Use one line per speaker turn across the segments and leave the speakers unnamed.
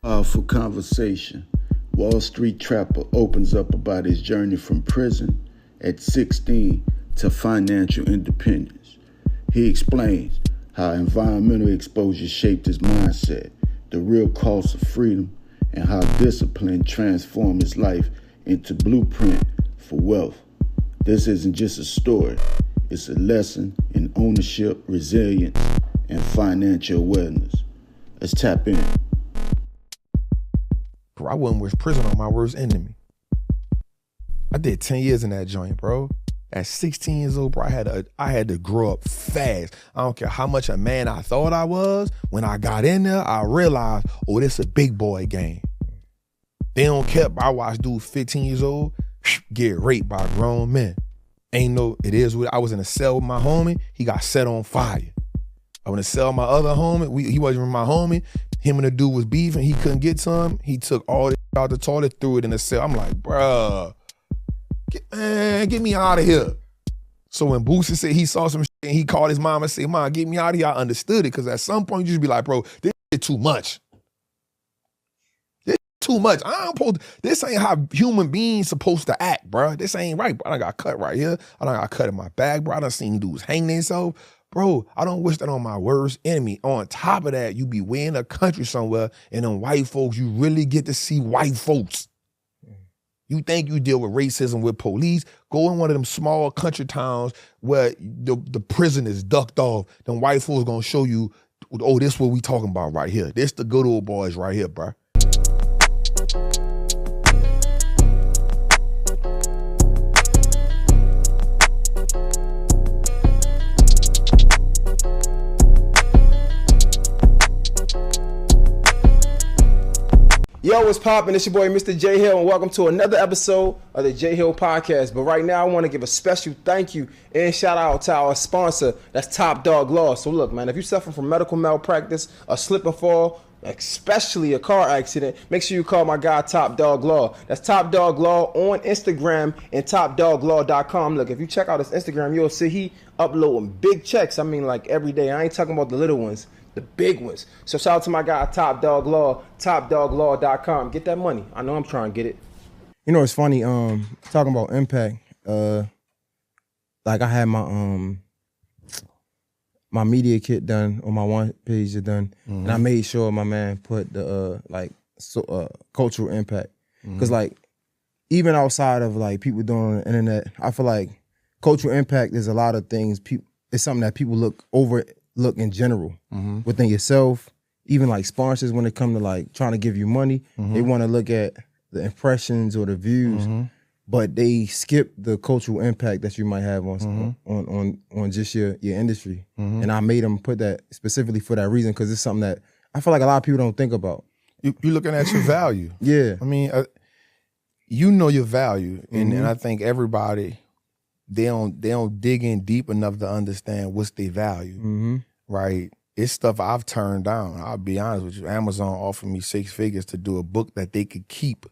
Powerful conversation. Wall Street Trapper opens up about his journey from prison at 16 to financial independence. He explains how environmental exposure shaped his mindset, the real cost of freedom, and how discipline transformed his life into blueprint for wealth. This isn't just a story, it's a lesson in ownership, resilience, and financial awareness. Let's tap in.
Bro, I wouldn't wish prison on my worst enemy. I did 10 years in that joint, bro. At 16 years old, bro, I had to grow up fast. I don't care how much a man I thought I was. When I got in there, I realized, oh, this a big boy game. They don't care. I watched dudes 15 years old get raped by grown men. It is what I was in a cell with my homie. He got set on fire. I was in a cell with my other homie. He wasn't my homie. Him and the dude was beefing. He couldn't get some. He took all this out the toilet, threw it in the cell. I'm like, bruh, get me out of here. So when Boosie said he saw some shit and he called his mom and said, Mom, get me out of here, I understood it. Because at some point you just be like, bro, this is too much. This too much. This ain't how human beings supposed to act, bro. This ain't right, bro. I got cut right here. I done got cut in my back, bro. I done seen dudes hang themselves. Bro, I don't wish that on my worst enemy. On top of that, you be way in the country somewhere and them white folks, you really get to see white folks. You think you deal with racism with police, go in one of them small country towns where the prison is ducked off. Them white folks gonna show you, oh, this what we talking about right here. This the good old boys right here, bro.
Yo, what's poppin'? It's your boy, Mr. J Hill, and welcome to another episode of the J Hill Podcast. But right now, I want to give a special thank you and shout out to our sponsor, that's Top Dog Law. So look, man, if you're suffering from medical malpractice, a slip and fall, especially a car accident, make sure you call my guy Top Dog Law. That's Top Dog Law on Instagram and topdoglaw.com. Look, if you check out his Instagram, you'll see he uploading big checks. I mean, like every day. I ain't talking about the little ones. The big ones. So shout out to my guy, Top Dog Law, topdoglaw.com. Get that money. I know I'm trying to get it.
You know, it's funny, talking about impact, like I had my my media kit done, on my one page done, and I made sure my man put the cultural impact. Cause like, even outside of like people doing on the internet, I feel like cultural impact is a lot of things, it's something that people look in general within yourself, even like sponsors when it come to like trying to give you money, they want to look at the impressions or the views, but they skip the cultural impact that you might have on just your industry. And I made them put that specifically for that reason, because it's something that I feel like a lot of people don't think about.
You're looking at your value.
Yeah.
I mean, you know your value, and I think everybody, they don't dig in deep enough to understand what's their value, right? It's stuff I've turned down. I'll be honest with you. Amazon offered me 6 figures to do a book that they could keep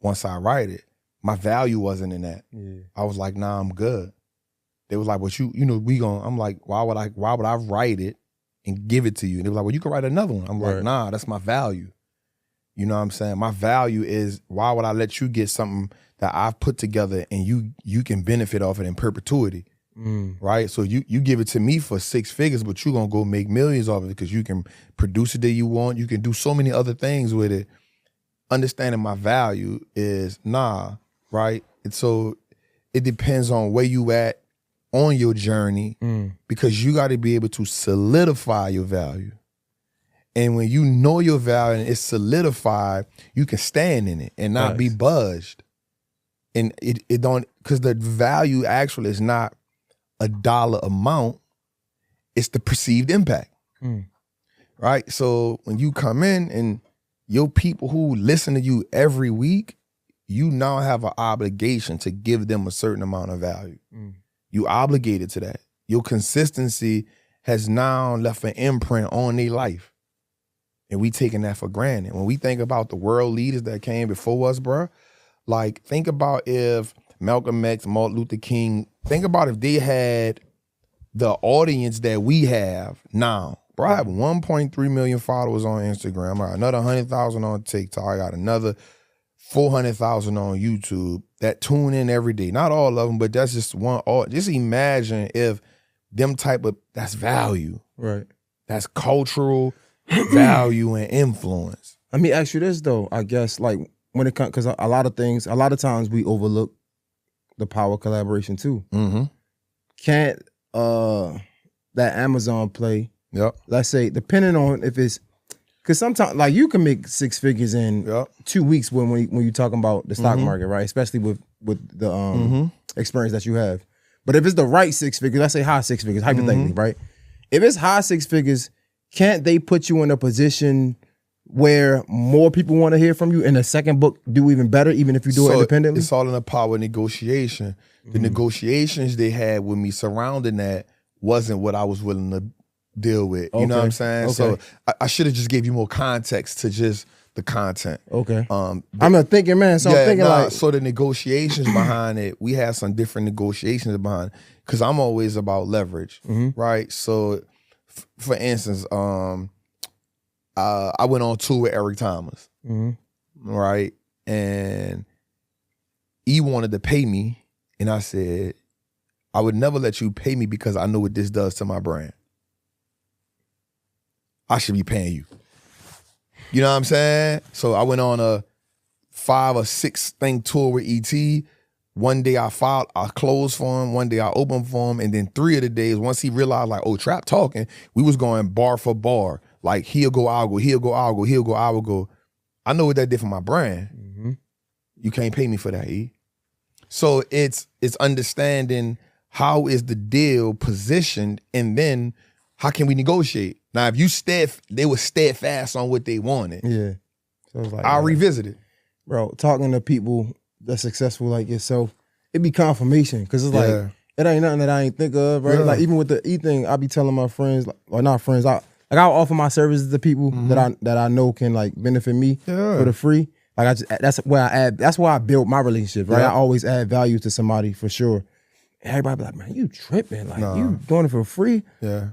once I write it. My value wasn't in that. Yeah. I was like, nah, I'm good. They was like, well, I'm like, why would I write it and give it to you? And they were like, well, you can write another one. I'm like, nah, that's my value. You know what I'm saying? My value is, why would I let you get something that I've put together and you can benefit off it in perpetuity, right? So you give it to me for 6 figures, but you're going to go make millions off of it because you can produce it that you want. You can do so many other things with it. Understanding my value is right? And so it depends on where you at on your journey, because you got to be able to solidify your value. And when you know your value and it's solidified, you can stand in it and not be budged. And it don't, because the value actually is not a dollar amount, it's the perceived impact. Right? So when you come in and your people who listen to you every week, you now have an obligation to give them a certain amount of value. You obligated to that. Your consistency has now left an imprint on their life. And we taking that for granted. When we think about the world leaders that came before us, bro, like think about if Malcolm X, Martin Luther King, think about if they had the audience that we have now, Bro, I have 1.3 million followers on Instagram. I got another 100,000 on TikTok. I got another 400,000 on YouTube that tune in every day. Not all of them, but that's just one. Just imagine if them type of, that's value.
Right.
That's cultural value and influence.
Let me ask you this though. I guess like when it comes, because a lot of times we overlook the power of collaboration too.
Mm-hmm.
Can't that Amazon play?
Yep.
Let's say, depending on if it's, because sometimes like you can make 6 figures in 2 weeks when you're talking about the stock market, right? Especially with the experience that you have. But if it's the right 6 figures, let's say high 6 figures, hypothetically, right? If it's high 6 figures, can't they put you in a position where more people want to hear from you and the second book do even better, even if you do it independently?
It's all in the power of negotiation. The negotiations they had with me surrounding that wasn't what I was willing to deal with. You know what I'm saying?
Okay.
So I should have just gave you more context to just the content.
Okay. I'm a thinking man, so I'm thinking
so the negotiations behind it, we had some different negotiations behind it, because I'm always about leverage, right? So for instance, I went on tour with Eric Thomas, right? And he wanted to pay me, and I said, I would never let you pay me because I know what this does to my brand. I should be paying you. You know what I'm saying? So I went on a 5 or 6 thing tour with ET. One day I closed for him. One day I opened for him. And then 3 of the days, once he realized like, oh, Trap talking, we was going bar for bar. Like he'll go, I'll go, he'll go, I'll go, he'll go, I will go. I know what that did for my brand. You can't pay me for that, E. So it's understanding how is the deal positioned, and then how can we negotiate? Now, if you they were steadfast on what they wanted.
Yeah. So it's like,
I'll revisit it.
Bro, talking to people that's successful like yourself, it be confirmation. Cause it's like, it ain't nothing that I ain't think of, right? Like even with the E thing, I be telling my friends, or not friends, I'll offer my services to people that I know can like benefit me for the free. Like that's why I built my relationship, right? I always add value to somebody for sure. And everybody be like, man, you tripping. Like you doing it for free.
Yeah.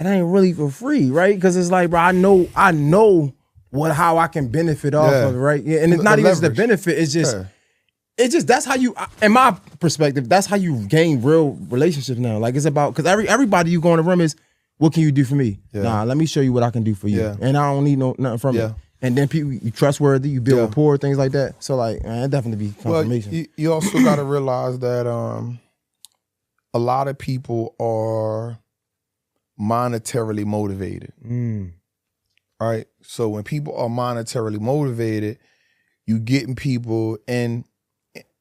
It ain't really for free, right? Because it's like, bro, I know how I can benefit off of it, right? Yeah, and it's not even just the benefit. It's just that's how you, in my perspective, that's how you gain real relationships now. Like it's about, because everybody you go in the room is, what can you do for me? Yeah. Nah, let me show you what I can do for you, and I don't need nothing from you. And then people, you trustworthy, you build rapport, things like that. So like, man, it definitely be confirmation.
Well, you also got to realize that a lot of people are monetarily motivated. Right? So when people are monetarily motivated, you getting people, and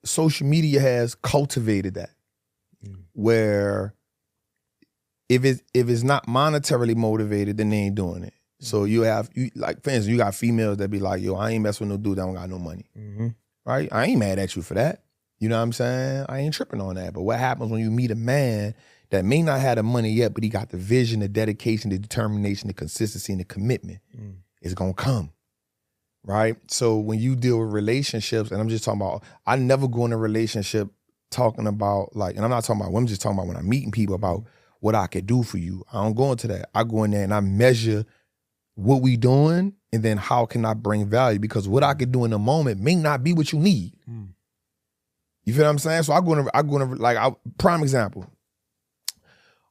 social media has cultivated that. Where if it's not monetarily motivated, then they ain't doing it. So you like, for instance, you got females that be like, yo, I ain't messing with no dude that don't got no money. Right? I ain't mad at you for that. You know what I'm saying? I ain't tripping on that. But what happens when you meet a man that may not have the money yet, but he got the vision, the dedication, the determination, the consistency, and the commitment? It's gonna come. Right? So when you deal with relationships, and I'm just talking about, I never go in a relationship talking about like, and I'm not talking about women, just talking about when I'm meeting people about what I could do for you. I don't go into that. I go in there and I measure what we doing, and then how can I bring value? Because what I could do in the moment may not be what you need. You feel what I'm saying? So I go in like, prime example.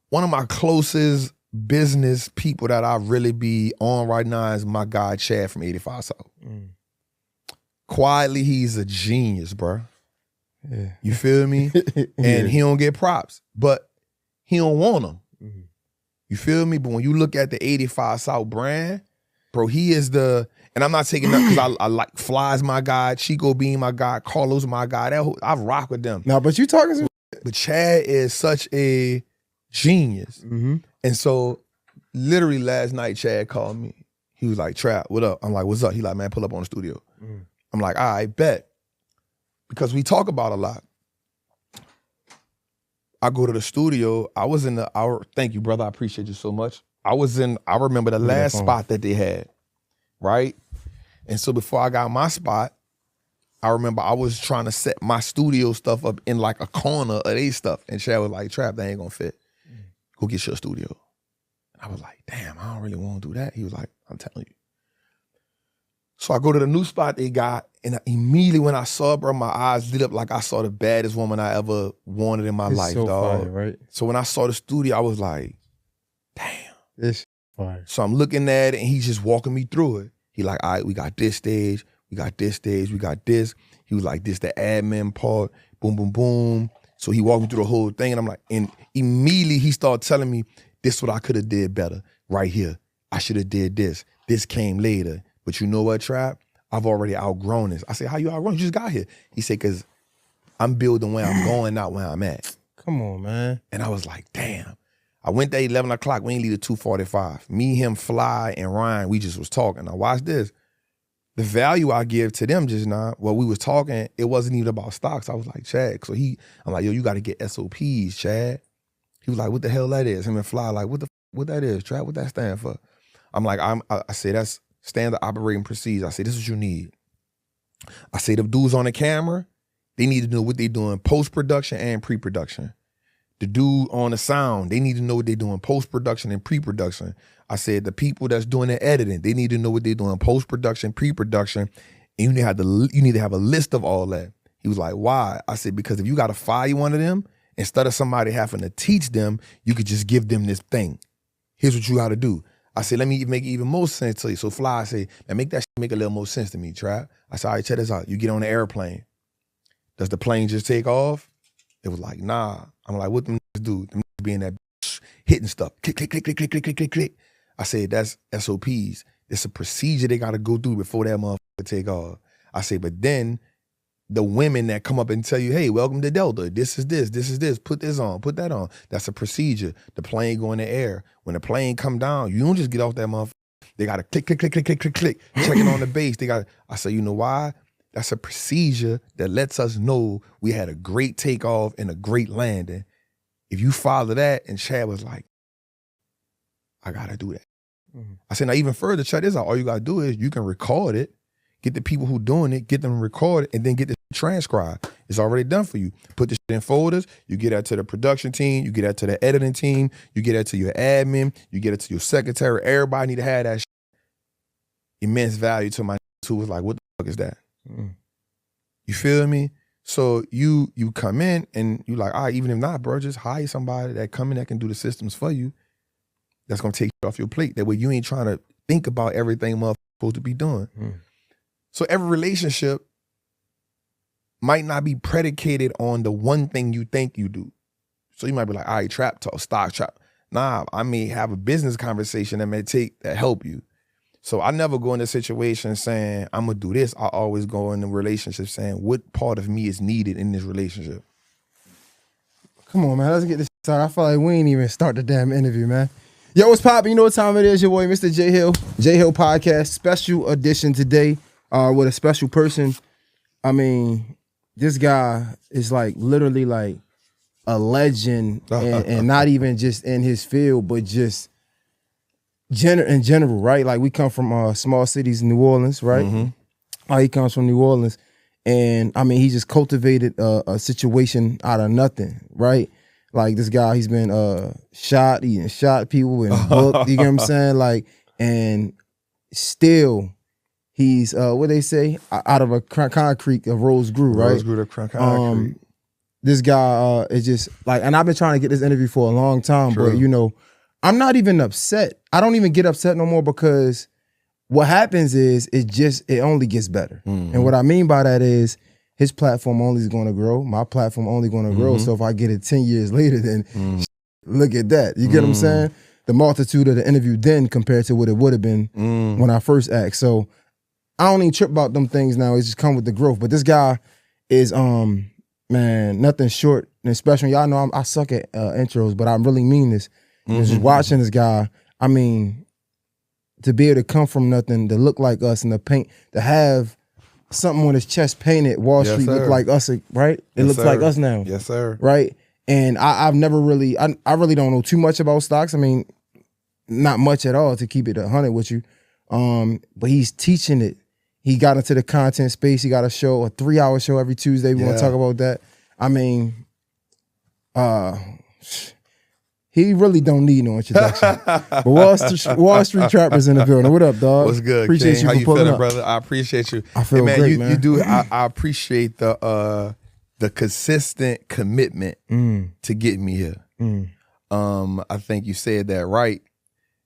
One of my closest business people that I really be on right now is my guy Chad from 85 South. Quietly, he's a genius, bro. Yeah. You feel me? And he don't get props, but he don't want them. You feel me? But when you look at the 85 South brand, bro, he is and I'm not taking that because I like Fly's my guy, Chico Bean my guy, Carlos my guy. I rock with them.
No, but you talking to,
but Chad is such a genius. And so literally last night, Chad called me. He was like, Trap, what up? I'm like, what's up? He like, man, pull up on the studio. I'm like, all right, bet. Because we talk about a lot. I go to the studio. I was in the hour. Thank you, brother. I appreciate you so much. I remember the last spot that they had, right? And so before I got my spot, I remember I was trying to set my studio stuff up in like a corner of their stuff. And Chad was like, Trap, that ain't gonna fit. Go get your studio. I was like, damn, I don't really want to do that. He was like, I'm telling you. So I go to the new spot they got, and immediately when I saw it, bro, my eyes lit up like I saw the baddest woman I ever wanted in my life,
so
dog.
fire, right?
So when I saw the studio, I was like, damn.
This fire.
So I'm looking at it, and he's just walking me through it. He like, all right, we got this stage, we got this stage, we got this. He was like, this the admin part, boom, boom, boom. So he walked me through the whole thing, and I'm like, and immediately he started telling me, this is what I could have did better right here. I should have did this. This came later. But you know what, Trap? I've already outgrown this. I said, how you outgrown? You just got here. He said, because I'm building where I'm going, not where I'm at.
Come on, man.
And I was like, damn. I went there 11 o'clock. We ain't leave at 2:45. Me, him, Fly, and Ryan, we just was talking. Now watch this. The value I give to them just now, while we was talking, it wasn't even about stocks. I was like, Chad. So I'm like, yo, you got to get SOPs, Chad. He was like, what the hell that is? Him and Fly like, what that is, Trap? What that stand for? I'm like, I say that's standard operating procedure. I say, this is what you need. I say, the dudes on the camera, they need to know what they're doing post-production and pre-production. The dude on the sound, they need to know what they're doing post-production and pre-production. I said, the people that's doing the editing, they need to know what they're doing post-production, pre-production, and you need to have a list of all that. He was like, why? I said, because if you got to fire one of them, instead of somebody having to teach them, you could just give them this thing. Here's what you got to do. I said, let me make it even more sense to you. So Fly, I say, man, make that shit make a little more sense to me, Trap. I said, all right, check this out. You get on the airplane. Does the plane just take off? It was like, nah. I'm like, what them niggas do? Them niggas be in that hitting stuff. Click, click, click, click, click, click, click, click, click. I said, that's SOPs. It's a procedure they got to go through before that motherfucker take off. I say, but then the women that come up and tell you, hey, welcome to Delta. This is this. Put this on, put that on. That's a procedure. The plane go in the air. When the plane come down, you don't just get off that motherfucker. They got to click, click, click, click, click, click, click. Check it on the base. I say, you know why? That's a procedure that lets us know we had a great takeoff and a great landing. If you follow that, and Chad was like, I got to do that. Mm-hmm. I said, now even further, check this out. All you got to do is you can record it, get the people who doing it, get them recorded, and then get the transcribed. It's already done for you. Put this in folders. You get that to the production team. You get that to the editing team. You get that to your admin. You get it to your secretary. Everybody need to have that shit. Immense value to my who was like, what the fuck is that? Mm. You feel me? So you come in and you like, all right, even if not, bro, just hire somebody that come in that can do the systems for you. That's gonna take you off your plate. That way you ain't trying to think about everything motherfuckers supposed to be doing. Mm. So every relationship might not be predicated on the one thing you think you do. So you might be like, all right, trap talk, stock trap. Nah, I may have a business conversation that help you. So I never go in a situation saying, I'm gonna do this. I always go in a relationship saying, what part of me is needed in this relationship?
Come on, man, let's get this started. I feel like we ain't even start the damn interview, man. Yo, what's poppin'? You know what time it is? Your boy, Mr. J Hill. J Hill Podcast, special edition today with a special person. I mean, this guy is like literally like a legend and not even just in his field, but just in general, right? Like we come from small cities in New Orleans, right? Mm-hmm. He comes from New Orleans. And I mean, he just cultivated a situation out of nothing, right? Like this guy, he's been shot, he done shot people in book, you get what I'm saying? Like, and still he's, what they say, out of a concrete, a rose grew, right?
Rose grew to concrete.
This guy is just like, and I've been trying to get this interview for a long time, True. But you know, I'm not even upset. I don't even get upset no more because what happens is it only gets better. Mm-hmm. And what I mean by that is his platform only is going to grow. My platform only going to grow. Mm-hmm. So if I get it 10 years later, then look at that. You get what I'm saying? The multitude of the interview then compared to what it would have been when I first asked. So I don't even trip about them things now. It's just come with the growth. But this guy is, man, nothing short. And especially, y'all know I suck at intros, but I really mean this. Mm-hmm. Just watching this guy, I mean, to be able to come from nothing, to look like us, and to paint, to have something on his chest painted, Wallstreet look like us, right? It looks like us now.
Yes, sir.
Right? And I've never really, I really don't know too much about stocks. I mean, not much at all, to keep it 100 with you. But he's teaching it. He got into the content space. He got a show, a 3-hour show every Tuesday. We want to talk about that. I mean, He really don't need no introduction. But Wall Street Trappers in the building. What up, dog?
What's good,
Appreciate
King?
you
How
for
you
pulling
feeling,
up.
brother? I appreciate you.
I feel
man,
great,
you,
man.
You do. I appreciate the consistent commitment to get me here. I think you said that right.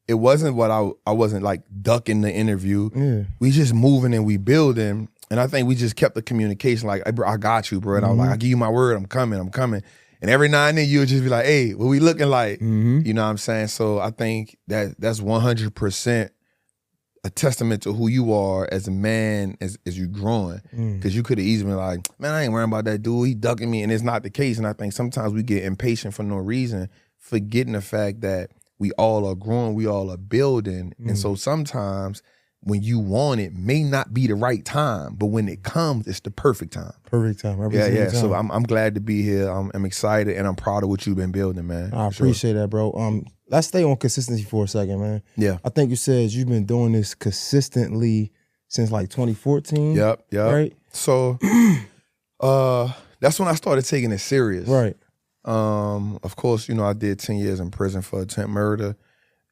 It wasn't what I wasn't like ducking the interview.
Yeah.
We just moving and we building. And I think we just kept the communication like, hey, bro, I got you, bro. And I was like, I give you my word, I'm coming. And every now and then you would just be like, hey, what we looking like? You know what I'm saying? So I think that's 100% a testament to who you are as a man, as you growing. Because you could have easily been like, man, I ain't worrying about that dude. He ducking me. And it's not the case. And I think sometimes we get impatient for no reason, forgetting the fact that we all are growing, we all are building. And so sometimes when you want it, may not be the right time, but when it comes, it's the perfect time.
Perfect time.
Yeah. So I'm glad to be here. I'm excited and I'm proud of what you've been building, man.
I appreciate that, bro. Let's stay on consistency for a second, man.
Yeah.
I think you said you've been doing this consistently since like 2014.
Yep.
Right.
So that's when I started taking it serious.
Right.
Of course, I did 10 years in prison for attempt murder,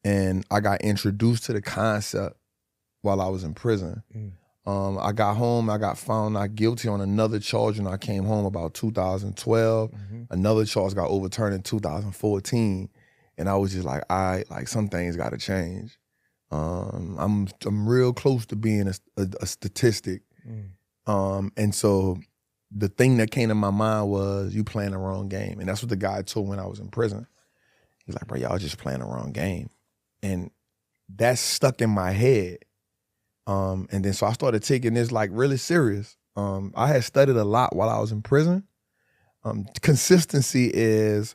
and I got introduced to the concept while I was in prison. I got home, I got found not guilty on another charge, and I came home about 2012. Another charge got overturned in 2014, and I was just like, some things got to change. I'm real close to being a statistic, and so the thing that came to my mind was you playing the wrong game, and that's what the guy told me when I was in prison. He's like, bro, y'all just playing the wrong game, and that stuck in my head. And then so I started taking this like really serious. I had studied a lot while I was in prison. Consistency is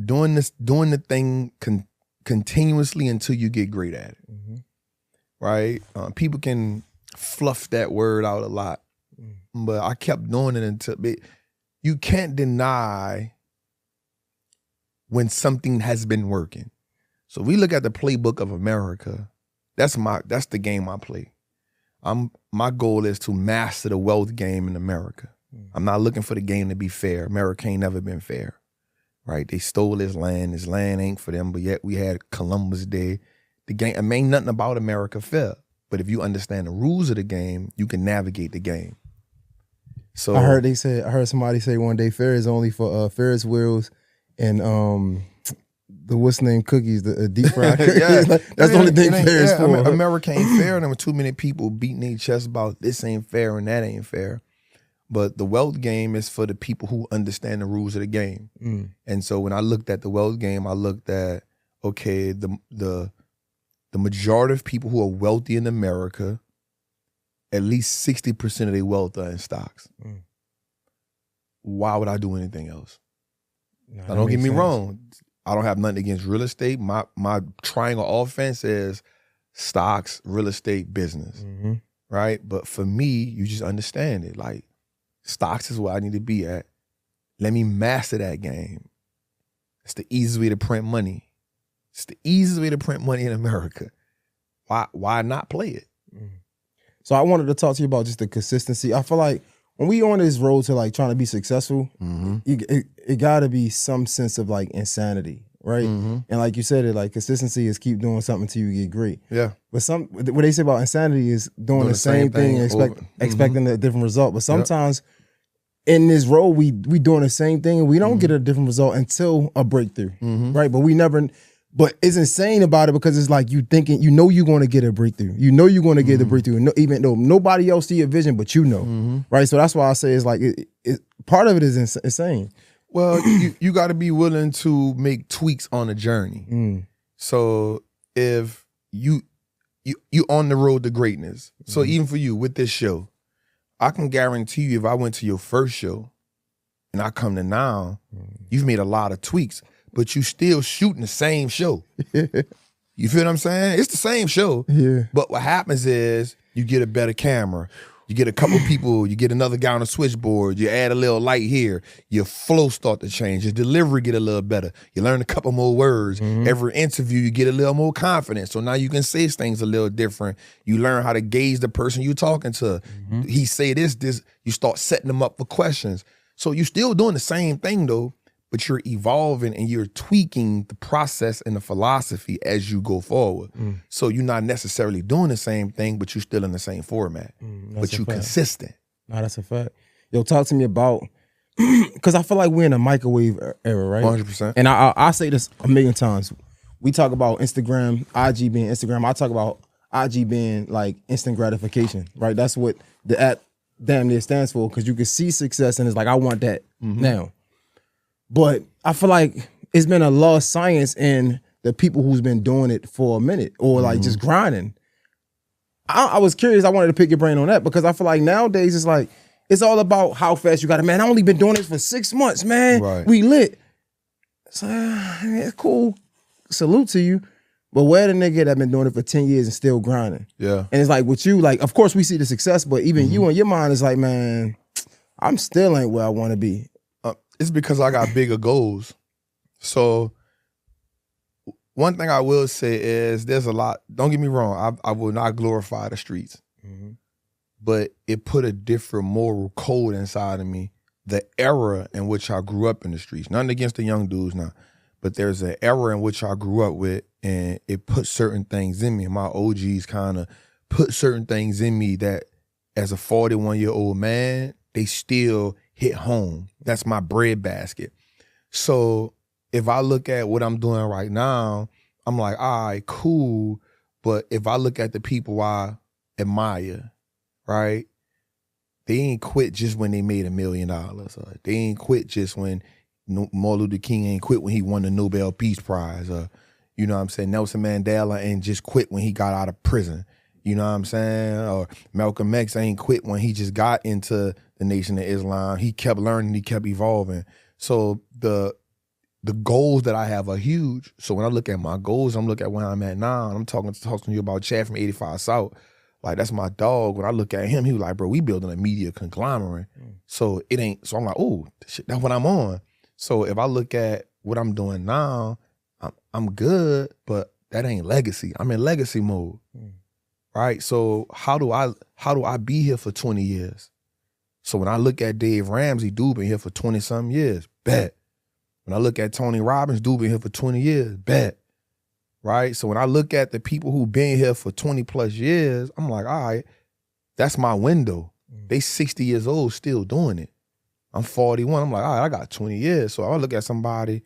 doing the thing continuously until you get great at it, right? People can fluff that word out a lot, but I kept doing it until you can't deny when something has been working. So we look at the playbook of America. That's the game I play. My goal is to master the wealth game in America. I'm not looking for the game to be fair. America ain't never been fair, right? They stole this land. This land ain't for them, but yet we had Columbus Day. The game, ain't nothing about America fair. But if you understand the rules of the game, you can navigate the game. So
I heard somebody say one day fair is only for Ferris wheels and the what's name cookies, the deep fried cookies. That's the only thing fair is for.
America ain't fair, and there were too many people beating their chest about this ain't fair and that ain't fair. But the wealth game is for the people who understand the rules of the game. And so when I looked at the wealth game, I looked at, okay, the majority of people who are wealthy in America, at least 60% of their wealth are in stocks. Why would I do anything else? Now, don't get me wrong. I don't have nothing against real estate. My triangle offense is stocks, real estate, business, right? But for me, you just understand it. Like, stocks is where I need to be at. Let me master that game. It's the easiest way to print money. It's the easiest way to print money in America. Why not play it?
So I wanted to talk to you about just the consistency. I feel like when we on this road to like trying to be successful, it got to be some sense of like insanity, right? And like you said, like consistency is keep doing something until you get great.
Yeah.
But what they say about insanity is doing the same thing and expecting a different result. But sometimes in this road, we doing the same thing and we don't get a different result until a breakthrough, right? But we never. But it's insane about it because it's like you thinking, you're going to get a breakthrough. You know you're going to get a breakthrough, even though nobody else see your vision, but you know, right? So that's why I say it's like, part of it is insane.
Well, you got to be willing to make tweaks on a journey. So if you on the road to greatness, so even for you with this show, I can guarantee you if I went to your first show and I come to now, you've made a lot of tweaks. But you still shooting the same show. You feel what I'm saying? It's the same show.
Yeah.
But what happens is you get a better camera. You get a couple people, you get another guy on the switchboard, you add a little light here, your flow start to change, your delivery get a little better. You learn a couple more words. Every interview, you get a little more confidence. So now you can say things a little different. You learn how to gauge the person you're talking to. He say this, you start setting them up for questions. So you're still doing the same thing though, but you're evolving and you're tweaking the process and the philosophy as you go forward. So you're not necessarily doing the same thing, but you're still in the same format. But you're consistent.
Nah, that's a fact. Yo, talk to me about, because I feel like we're in a microwave era, right?
100%.
And I say this a million times. We talk about Instagram, IG being Instagram. I talk about IG being like instant gratification, right? That's what the app damn near stands for, because you can see success and it's like, I want that now. But I feel like it's been a lost science in the people who's been doing it for a minute or like just grinding. I was curious. I wanted to pick your brain on that because I feel like nowadays it's like, it's all about how fast you got it. Man, I only been doing this for 6 months, man.
Right.
We lit. So, it's cool. Salute to you. But where the nigga that been doing it for 10 years and still grinding?
Yeah.
And it's like with you, like, of course we see the success, but even you in your mind is like, man, I'm still ain't where I want to be.
It's because I got bigger goals. So one thing I will say is there's a lot, don't get me wrong, I will not glorify the streets. But it put a different moral code inside of me, the era in which I grew up in the streets. Nothing against the young dudes now, but there's an era in which I grew up with, and it put certain things in me. My OGs kind of put certain things in me that as a 41-year-old man, they still hit home. That's my breadbasket. So if I look at what I'm doing right now, I'm like, all right, cool. But if I look at the people I admire, right? They ain't quit just when they made $1 million. Or they ain't quit just when Martin Luther King ain't quit when he won the Nobel Peace Prize. Or, you know what I'm saying? Nelson Mandela ain't just quit when he got out of prison. You know what I'm saying? Or Malcolm X ain't quit when he just got into the Nation of Islam. He kept learning, he kept evolving. So the goals that I have are huge. So when I look at my goals, I'm looking at where I'm at now. And I'm talking to you about Chad from 85 South. Like, that's my dog. When I look at him, he was like, bro, we building a media conglomerate. So it ain't, so I'm like, oh, shit, that's what I'm on. So if I look at what I'm doing now, I'm good, but that ain't legacy. I'm in legacy mode. Right? So how do I be here for 20 years? So when I look at Dave Ramsey, dude been here for 20-something years, bet. When I look at Tony Robbins, dude been here for 20 years, bet. Right? So when I look at the people who been here for 20 plus years, I'm like, all right, that's my window. They 60 years old still doing it. I'm 41. I'm like, all right, I got 20 years. So I look at somebody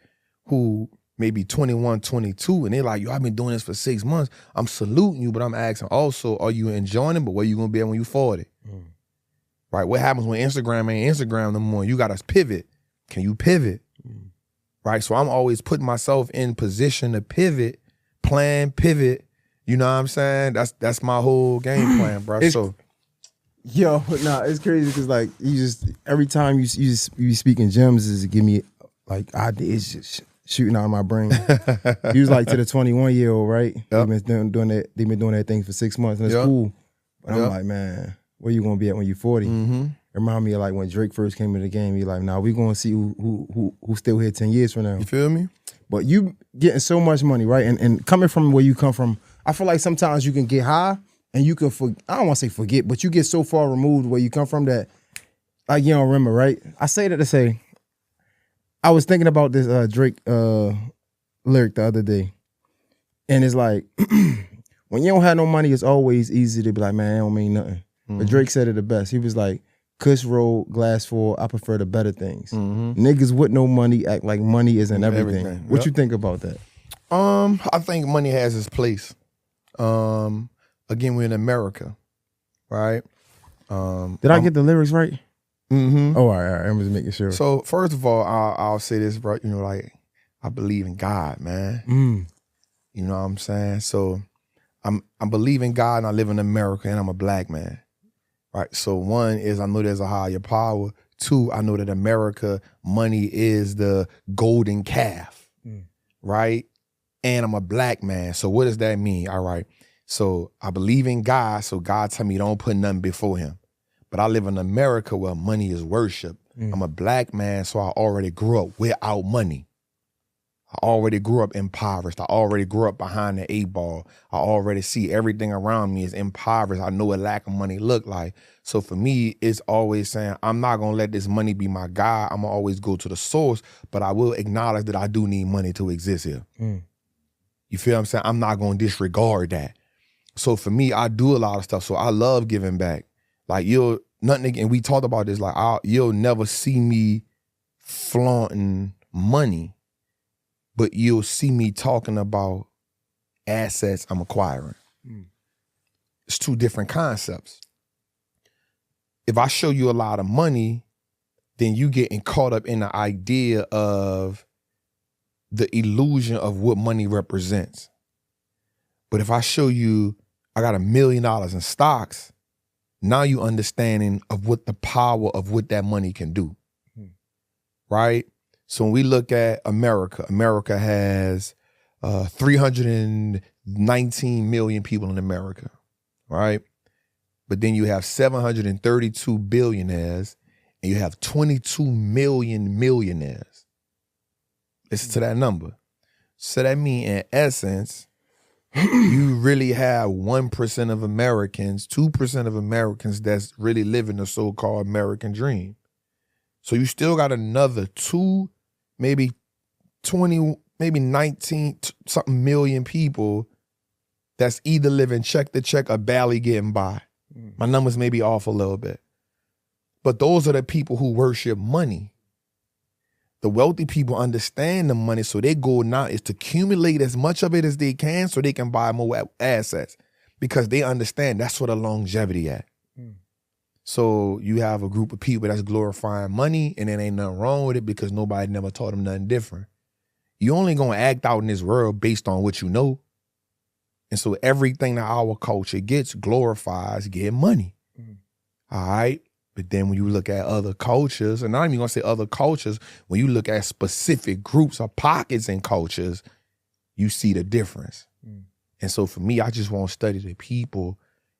who maybe 21, 22, and they're like, yo, I've been doing this for 6 months. I'm saluting you, but I'm asking also, are you enjoying it? But where you gonna be at when you 40? Right? What happens when Instagram ain't Instagram no more? You gotta pivot. Can you pivot? Right? So I'm always putting myself in position to pivot, plan, pivot. You know what I'm saying? That's my whole game plan, bro.
Yo, nah, it's crazy because like you just every time you speaking gems is give me like ideas just shooting out of my brain. You was like to the 21-year-old, right?
Yep.
They've been doing that thing for 6 months and it's cool. But I'm like, man, where you gonna be at when you're 40? It remind me of like when Drake first came to the game. He like, nah, we gonna see who still here 10 years from now.
You feel me?
But you getting so much money, right? And coming from where you come from, I feel like sometimes you can get high and you can, I don't want to say forget, but you get so far removed where you come from that, like, you don't remember, right? I say that to say, I was thinking about this Drake lyric the other day. And it's like, when you don't have no money, it's always easy to be like, man, it don't mean nothing. But Drake said it the best. He was like, Kush roll, glass full, I prefer the better things. Niggas with no money act like money isn't everything. What you think about that?
I think money has its place. Again, we're in America, right?
Did I get the lyrics right? Oh, all right. I'm just making sure.
So first of all, I'll say this, bro. You know, like, I believe in God, man. You know what I'm saying? So I believe in God and I live in America and I'm a black man. Right. So one is I know there's a higher power. Two, I know that America, money is the golden calf. Right. And I'm a black man. So what does that mean? All right. So I believe in God. So God tell me don't put nothing before him. But I live in America where money is worship. I'm a black man. So I already grew up without money. I already grew up impoverished. I already grew up behind the 8 ball. I already see everything around me is impoverished. I know what lack of money look like. So for me, it's always saying, I'm not gonna let this money be my guide. I'm gonna always go to the source, but I will acknowledge that I do need money to exist here. You feel what I'm saying? I'm not gonna disregard that. So for me, I do a lot of stuff. So I love giving back. Like and we talked about this, like you'll never see me flaunting money, but you'll see me talking about assets I'm acquiring. It's two different concepts. If I show you a lot of money, then you getting caught up in the idea of the illusion of what money represents. But if I show you I got $1 million in stocks, now you understanding of what the power of what that money can do, right? So when we look at America has 319 million people in America, right? But then you have 732 billionaires and you have 22 million millionaires. Listen to that number. So that means in essence, you really have 1% of Americans, 2% of Americans that's really living the so-called American dream. So you still got another 2, maybe 20, maybe 19 something million people that's either living check to check or barely getting by. My numbers may be off a little bit. But those are the people who worship money. The wealthy people understand the money, so their goal now is to accumulate as much of it as they can so they can buy more assets because they understand that's where the longevity at. So you have a group of people that's glorifying money and there ain't nothing wrong with it because nobody never taught them nothing different. You only gonna act out in this world based on what you know. And so everything that our culture gets glorifies getting money. All right? But then when you look at other cultures, and I'm not even gonna say other cultures, when you look at specific groups or pockets in cultures, you see the difference. And so for me, I just want to study the people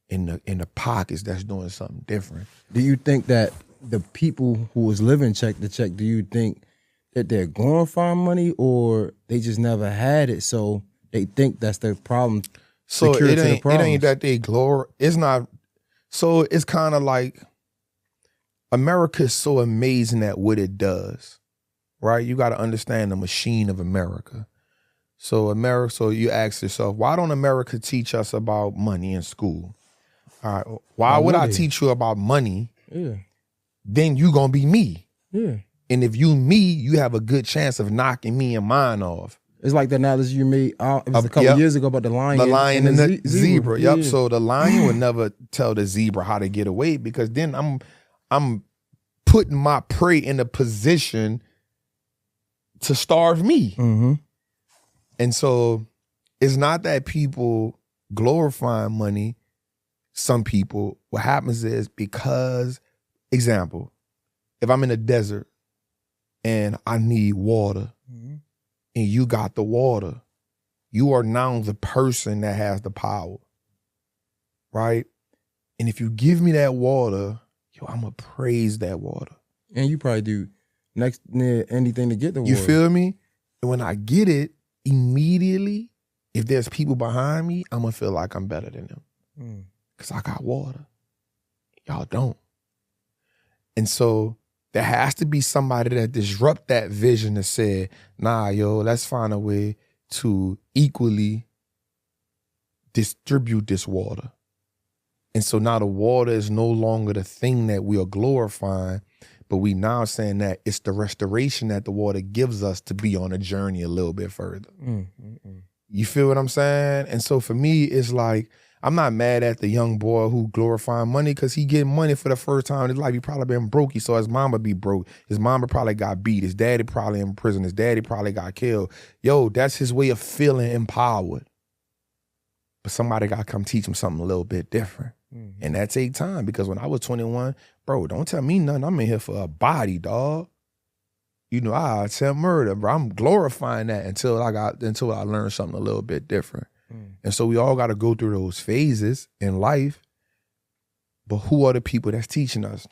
in the pockets that's doing something different.
Do you think that the people who was living check to check, do you think that they're glorifying money or they just never had it, so they think that's their problem?
So it ain't that they it's not. So it's kind of like America is so amazing at what it does, right? You got to understand the machine of America. So you ask yourself, why don't America teach us about money in school? All right, why would I teach you about money? Then you gonna be me. And if you me, you have a good chance of knocking me and mine off.
It's like the analogy you made it was a couple years ago about the lion.
The lion and the zebra. Yep.
Yeah.
So the lion would never tell the zebra how to get away because then I'm putting my prey in a position to starve me. And so it's not that people glorifying money. Some people, what happens is because, example, if I'm in a desert and I need water and you got the water, you are now the person that has the power, right? And if you give me that water, I'm going to praise that water.
And you probably do next near anything to get the water.
You feel me? And when I get it, immediately, if there's people behind me, I'm going to feel like I'm better than them. Because I got water. Y'all don't. And so there has to be somebody that disrupt that vision that said, nah, let's find a way to equally distribute this water. And so now the water is no longer the thing that we are glorifying, but we now saying that it's the restoration that the water gives us to be on a journey a little bit further. You feel what I'm saying? And so for me, it's like, I'm not mad at the young boy who glorifying money because he getting money for the first time in his life. He probably been broke. He saw his mama be broke. His mama probably got beat. His daddy probably in prison. His daddy probably got killed. That's his way of feeling empowered. But somebody got to come teach him something a little bit different. And that take time because when I was 21, bro, don't tell me nothing. I'm in here for a body, dog. I attempt murder, bro. I'm glorifying that until I learned something a little bit different. And so we all got to go through those phases in life. But who are the people that's teaching us?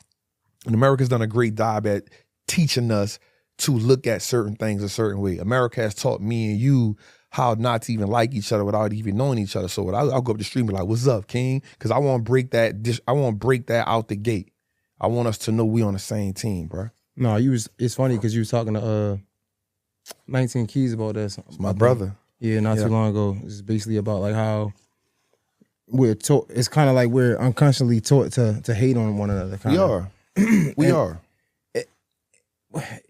And America's done a great job at teaching us to look at certain things a certain way. America has taught me and you how not to even like each other without even knowing each other. So I'll go up the street and be like, "What's up, King?" Because I want to break that. I want to break that out the gate. I want us to know we on the same team, bro.
No, it's funny because you was talking to 19 Keys about this.
It's my brother.
Yeah, not too long ago. It's basically about like how we're taught. It's kind of like we're unconsciously taught to hate on one another.
We are. We are.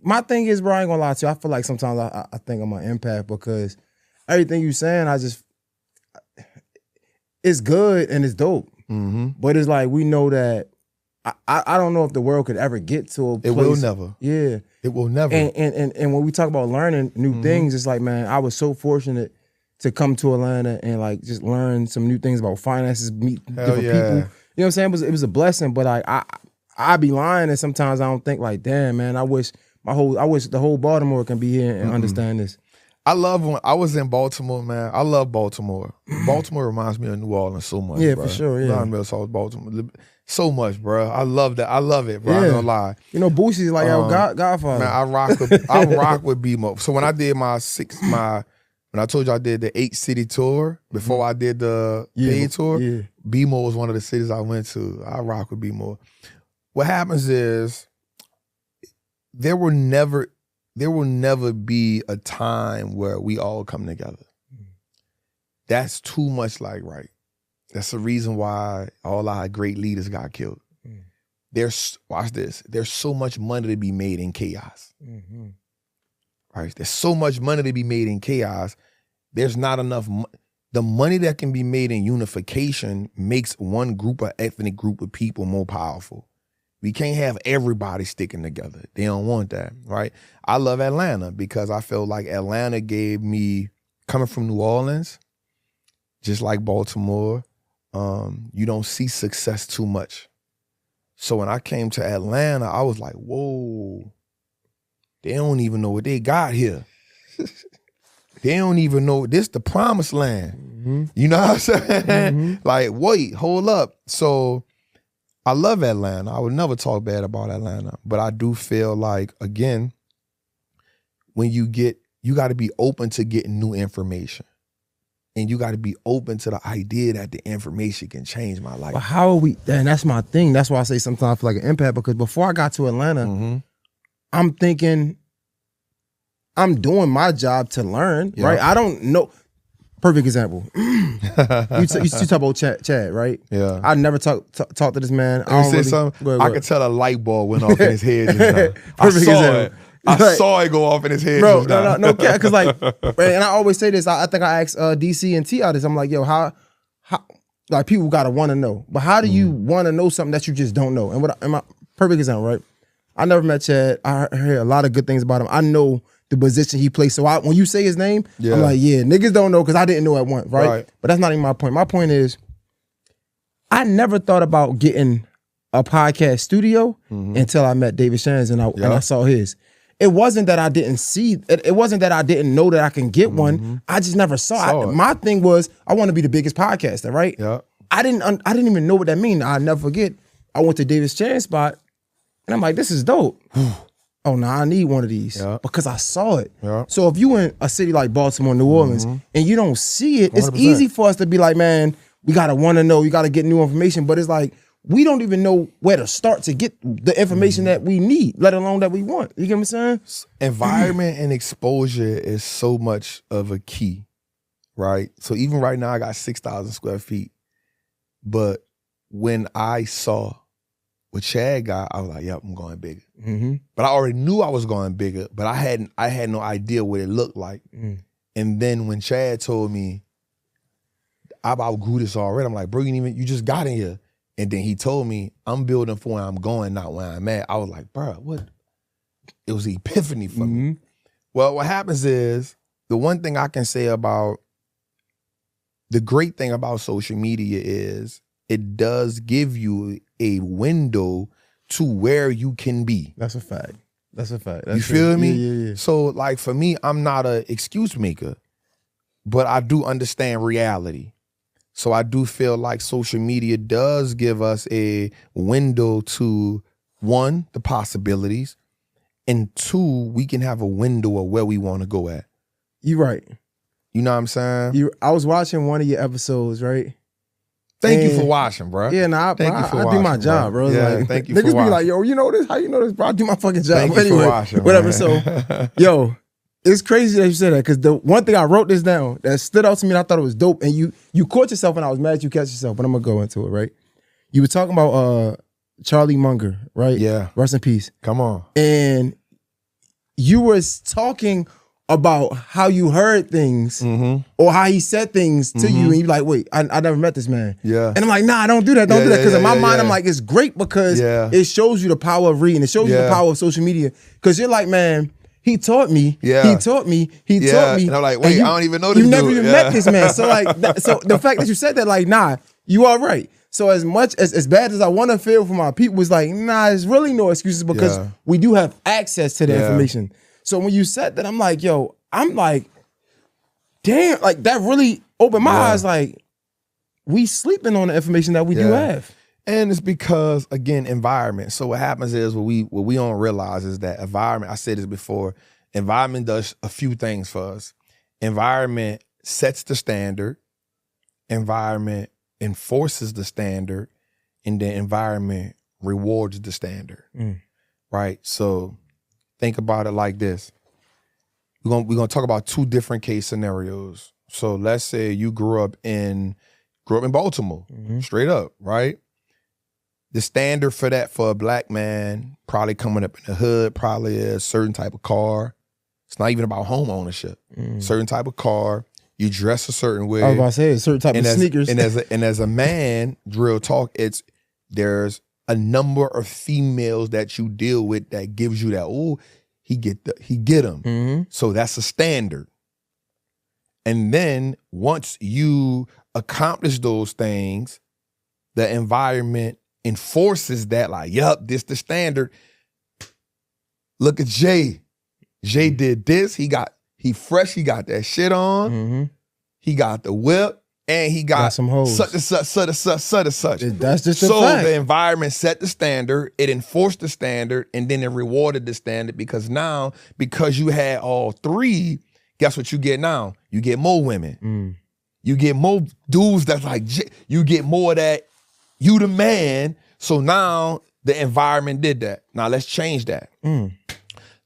My thing is, bro, I ain't gonna lie to you. I feel like sometimes I think I'm an empath because everything you saying, it's good and it's dope.
Mm-hmm.
But it's like we know that I don't know if the world could ever get to a place.
It will never.
Yeah.
It will never.
And when we talk about learning new things, it's like, man, I was so fortunate to come to Atlanta and like just learn some new things about finances, meet different people. You know what I'm saying? It was a blessing, but like I be lying and sometimes I don't think like, damn, man, I wish the whole Baltimore can be here and understand this.
I love when I was in Baltimore, man. I love Baltimore. Baltimore reminds me of New Orleans so much.
Yeah,
bro.
for sure. Yeah,
Baltimore so much, bro. I love that. I love it, bro.
Yeah.
I'm not gonna lie.
You know, Boosie's like our godfather.
Man, I rock with BMO. So when I did when I told you I did the 8-city tour before I did the paid tour, BMO was one of the cities I went to. I rock with BMO. What happens is there will never be a time where we all come together. That's too much like right. That's the reason why all our great leaders got killed. Watch this. There's so much money to be made in chaos. Right? There's so much money to be made in chaos. There's not enough. The money that can be made in unification makes one group or ethnic group of people more powerful. We can't have everybody sticking together. They don't want that, right? I love Atlanta because I feel like Atlanta gave me, coming from New Orleans, just like Baltimore, you don't see success too much. So when I came to Atlanta, I was like, whoa, they don't even know what they got here. They don't even know this the promised land. You know what I'm saying? Like, wait, hold up. So I love Atlanta. I would never talk bad about Atlanta, but I do feel like, again, when you got to be open to getting new information. And you got to be open to the idea that the information can change my life.
But how are we, and that's my thing. That's why I say sometimes I feel like an empath, because before I got to Atlanta, I'm thinking I'm doing my job to learn, right? I don't know. Perfect example. you talk about Chad, right?
Yeah.
I never talk to this man.
I could tell a light bulb went off in his head just now. I saw it go off in his head.
Bro, no, because like, and I always say this. I think I asked DC and T.I. this. I'm like, yo, how like people gotta want to know, but how do you want to know something that you just don't know? And my perfect example, right? I never met Chad. I heard a lot of good things about him. I know the position he plays. So when you say his name, I'm like, yeah, niggas don't know because I didn't know at once, right? But that's not even my point. My point is, I never thought about getting a podcast studio until I met David Shands and I saw his. It wasn't that I didn't see it. It wasn't that I didn't know that I can get one. I just never saw it. My thing was I want to be the biggest podcaster, right?
Yeah.
I didn't even know what that mean. I'll never forget. I went to David's Chan spot and I'm like, this is dope. Oh, no, I need one of these because I saw it. Yeah. So if you in a city like Baltimore, New Orleans, and you don't see it, 100%. It's easy for us to be like, man, we got to want to know, you got to get new information. But it's like, we don't even know where to start to get the information that we need, let alone that we want. You get what I'm saying?
Environment and exposure is so much of a key, right? So even right now, I got 6,000 square feet. But when I saw what Chad got, I was like, yep, I'm going bigger. But I already knew I was going bigger, but I had no idea what it looked like. And then when Chad told me, I outgrew this already, I'm like, bro, you just got in here. And then he told me, I'm building for where I'm going, not where I'm at. I was like, bro, what? It was an epiphany for me. Well, what happens is, the one thing I can say about, the great thing about social media is, it does give you a window to where you can be.
That's a fact. That's
you feel me?
Yeah.
So like for me, I'm not an excuse maker, but I do understand reality. So I do feel like social media does give us a window to, one, the possibilities, and 2, we can have a window of where we want to go at.
You right.
You know what I'm saying?
I was watching one of your episodes, right?
Thank you for watching, bro.
Yeah, I do my job, bro.
Yeah,
like,
thank you for
watching. Niggas be like, yo, you know this? How you know this, bro? I do my fucking job.
Thank you for watching,
whatever.
Man.
So, yo, it's crazy that you said that, because the one thing I wrote this down that stood out to me and I thought it was dope, and you caught yourself and I was mad you catch yourself, but I'm gonna go into it, right? You were talking about Charlie Munger, right?
Yeah.
Rest in peace.
Come on.
And you was talking about how you heard things or how he said things to you, and you're like, wait, I never met this man.
Yeah.
And I'm like, nah, don't do that. Don't do that. Because in my mind, I'm like, it's great because it shows you the power of reading. It shows you the power of social media. Because you're like, man, he taught me.
Yeah.
He taught me. He taught me.
And I'm like, wait, I don't even know this
You never
dude.
even met this man. So like, so the fact that you said that, like, nah, you are right. So as much as bad as I want to feel for my people, it's like, nah, there's really no excuses because we do have access to the information. So when you said that, I'm like, yo, damn, like that really opened my eyes. Like, we sleeping on the information that we do have.
And it's because, again, environment. So what happens is what we don't realize is that environment, I said this before, environment does a few things for us. Environment sets the standard, environment enforces the standard, and then environment rewards the standard. Right? So think about it like this. We're gonna talk about 2 different case scenarios. So let's say you grew up in Baltimore, straight up, right? The standard for that for a black man, probably coming up in the hood, probably a certain type of car. It's not even about home ownership. Certain type of car. You dress a certain way.
I was about to say a certain type of sneakers.
And as a man, real talk, there's a number of females that you deal with that gives you that, oh, he get them. So that's a standard. And then once you accomplish those things, the environment enforces that, like, yup, this the standard. Look at Jay. Jay did this. He fresh. He got that shit on. He got the whip. And he got
some hoes.
Such and such.
That's just a
so
fact.
the environment set the standard, it enforced the standard, and then it rewarded the standard because now, because you had all 3, guess what you get now? You get more women. You get more dudes that's like, you get more of that, you the man. So now the environment did that. Now let's change that.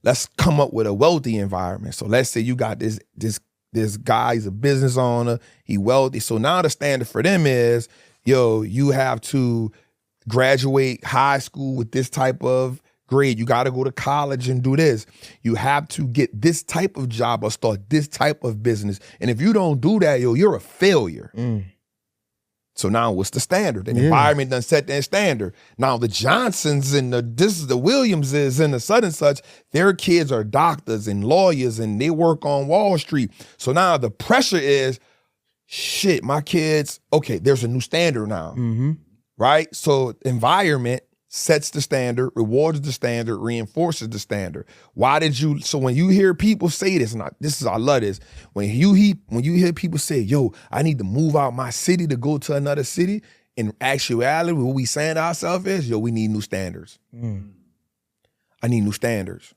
Let's come up with a wealthy environment. So let's say you got this guy, he's a business owner, he wealthy. So now the standard for them is, yo, you have to graduate high school with this type of grade. You got to go to college and do this. You have to get this type of job or start this type of business. And if you don't do that, yo, you're a failure. So now what's the standard? The environment done set that standard. Now the Johnsons and the Williamses and the such and such, their kids are doctors and lawyers and they work on Wall Street. So now the pressure is, shit, my kids, okay, there's a new standard now, right? So environment sets the standard, rewards the standard, reinforces the standard. So when you hear people say this, and I love this, when you hear people say, yo, I need to move out my city to go to another city, in actuality, what we saying to ourselves is, yo, we need new standards. I need new standards.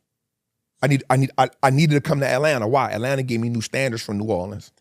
I needed to come to Atlanta. Why? Atlanta gave me new standards from New Orleans.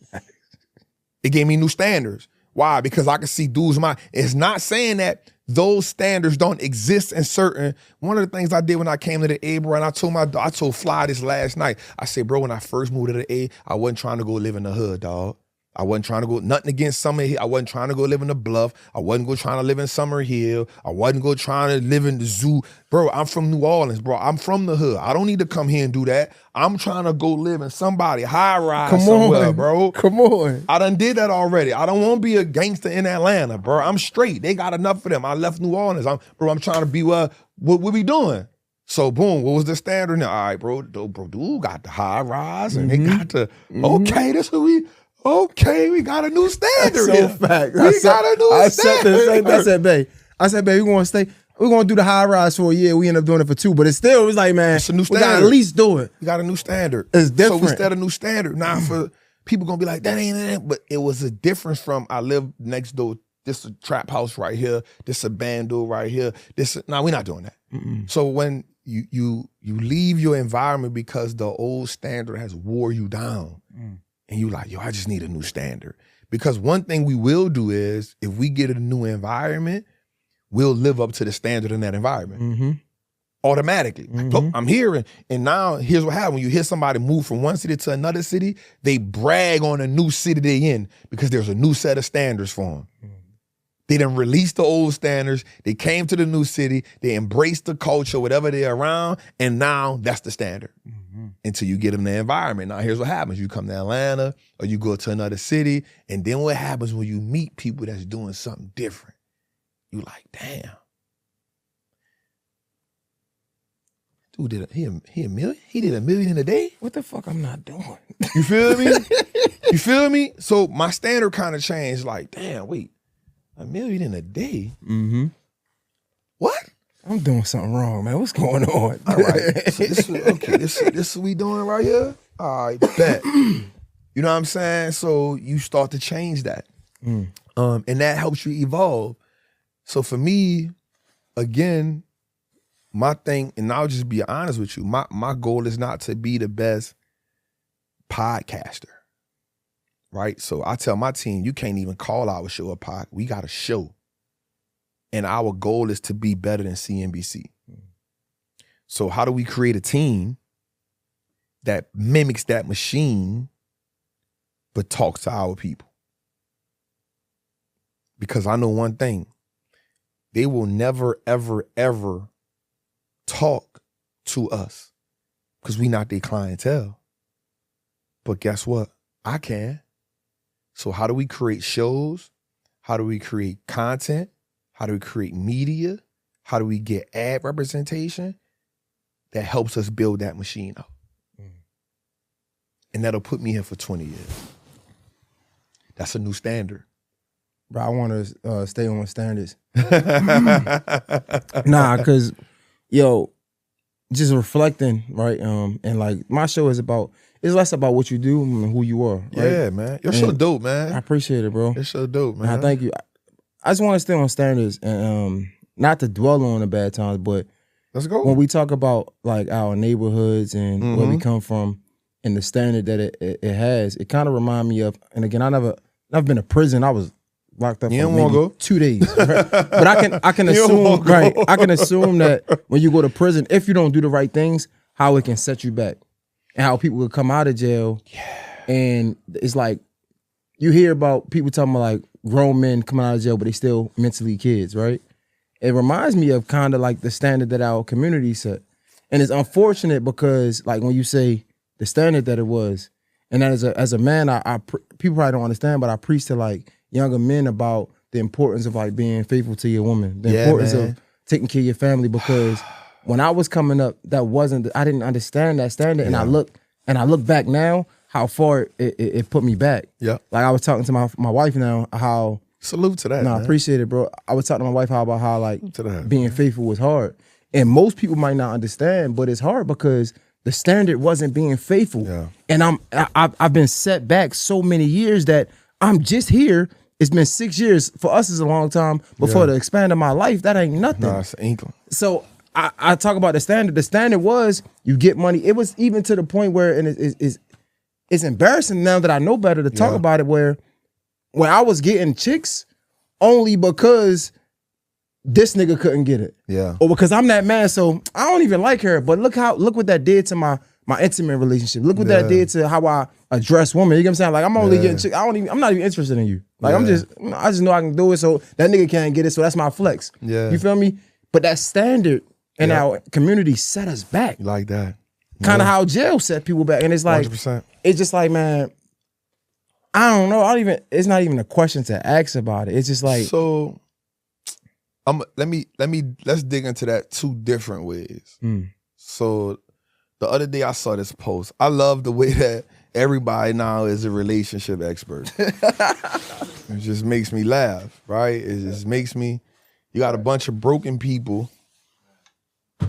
It gave me new standards. Why? Because I can see dudes it's not saying that those standards don't exist in certain. One of the things I did when I came to the A, bro, and I told Fly this last night. I said, bro, when I first moved to the A, I wasn't trying to go live in the hood, dog. I wasn't trying to go, nothing against Summer Hill. I wasn't trying to go live in the Bluff. I wasn't go trying to live in Summer Hill. I wasn't go trying to live in the zoo. Bro, I'm from New Orleans, bro. I'm from the hood. I don't need to come here and do that. I'm trying to go live in somebody high rise somewhere, bro.
Come on.
I done did that already. I don't want to be a gangster in Atlanta, bro. I'm straight. They got enough for them. I left New Orleans. I'm trying to be what we doing? So boom, what was the standard now? All right, bro, dude got the high rise and they got the, okay, this who we, okay, we got a new standard.
That's so fact.
We got a new standard.
I said, babe, we're going to stay. We're going to do the high rise for a year. We end up doing it for 2. But it was like, man,
it's a new
we
standard.
got to at least do it.
We got a new standard.
It's different.
So we set a new standard. Now for people going to be like, that ain't it. But it was a difference from, I live next door. This is a trap house right here. This is a bando right here. We're not doing that. So when you leave your environment because the old standard has wore you down. And you like, yo, I just need a new standard. Because one thing we will do is, if we get a new environment, we'll live up to the standard in that environment. Automatically. Like, oh, I'm here, and now here's what happens. When you hear somebody move from one city to another city, they brag on a new city they in because there's a new set of standards for them. They done released the old standards. They came to the new city. They embraced the culture, whatever they're around, and now that's the standard. Until you get them the environment. Now here's what happens. You come to Atlanta or you go to another city, and then what happens when you meet people that's doing something different? You like, damn. Dude, he a million? He did $1 million in a day?
What the fuck I'm not doing?
You feel me? You feel me? So my standard kind of changed. Like, damn, wait, $1 million in a day? What?
I'm doing something wrong, man. What's going on?
All right. So this is what we doing right here? All right, bet. You know what I'm saying? So you start to change that. And that helps you evolve. So for me, again, my thing, and I'll just be honest with you, my goal is not to be the best podcaster, right? So I tell my team, you can't even call our show a pod. We got a show. And our goal is to be better than CNBC. So how do we create a team that mimics that machine but talks to our people? Because I know one thing. They will never, ever, ever talk to us because we not their clientele. But guess what? I can. So how do we create shows? How do we create content? How do we create media? How do we get ad representation that helps us build that machine up? And that'll put me here for 20 years. That's a new standard.
Bro, I want to stay on standards. Nah, because, yo, just reflecting, right? And like my show is less about what you do and who you are. Right?
Yeah, man. You're so dope, man.
I appreciate it, bro.
You're so dope, man.
I thank you. I just want to stay on standards and not to dwell on the bad times, but
let's go.
When we talk about like our neighborhoods and where we come from and the standard that it has, it kind of reminds me of, and again, I've never been to prison. I was locked up for maybe 2 days. Right? But I can assume, right? I can assume that when you go to prison, if you don't do the right things, how it can set you back. And how people will come out of jail. And it's like, you hear about people talking about like grown men coming out of jail, but they still mentally kids, right? It reminds me of kind of like the standard that our community set. And it's unfortunate because like when you say the standard that it was, and that as a man, people probably don't understand, but I preach to like younger men about the importance of like being faithful to your woman, the importance of taking care of your family, because when I was coming up, I didn't understand that standard. And I look back now, how far it put me back. Yeah. Like I was talking to my wife now, how
salute to that.
No, I appreciate it, bro. I was talking to my wife about how like being faithful was hard. And most people might not understand, but it's hard because the standard wasn't being faithful. Yeah. And I've been set back so many years that I'm just here. It's been 6 years. For us, it's a long time. But for the expand of my life, that ain't nothing.
Nah, it's an inkling.
So I talk about the standard. The standard was you get money. It was even to the point where, and it's embarrassing now that I know better to talk about it, where when I was getting chicks only because this nigga couldn't get it. Yeah. Or because I'm that man, so I don't even like her. But look what that did to my intimate relationship. Look what that did to how I address women. You get what I'm saying? Like I'm only getting chicks. I'm not even interested in you. Like I just know I can do it, so that nigga can't get it, so that's my flex. Yeah. You feel me? But that standard in our community set us back.
Like that.
Kind of how jail set people back. And it's like 100%. It's just like, man, I don't know. It's not even a question to ask about it. It's just like,
so let's dig into that two different ways. So the other day I saw this post. I love the way that everybody now is a relationship expert. It just makes me laugh, right? It just makes me, you got a bunch of broken people.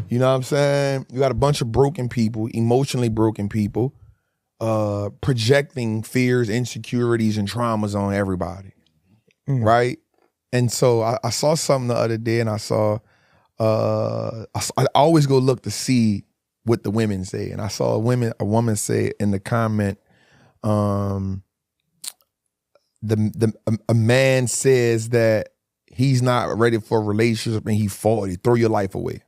You know what I'm saying? You got a bunch of broken people, emotionally broken people, projecting fears, insecurities, and traumas on everybody, right? And so I saw something the other day, and I saw I always go look to see what the women say. And I saw a woman say in the comment, a man says that he's not ready for a relationship and he's 40, throw your life away.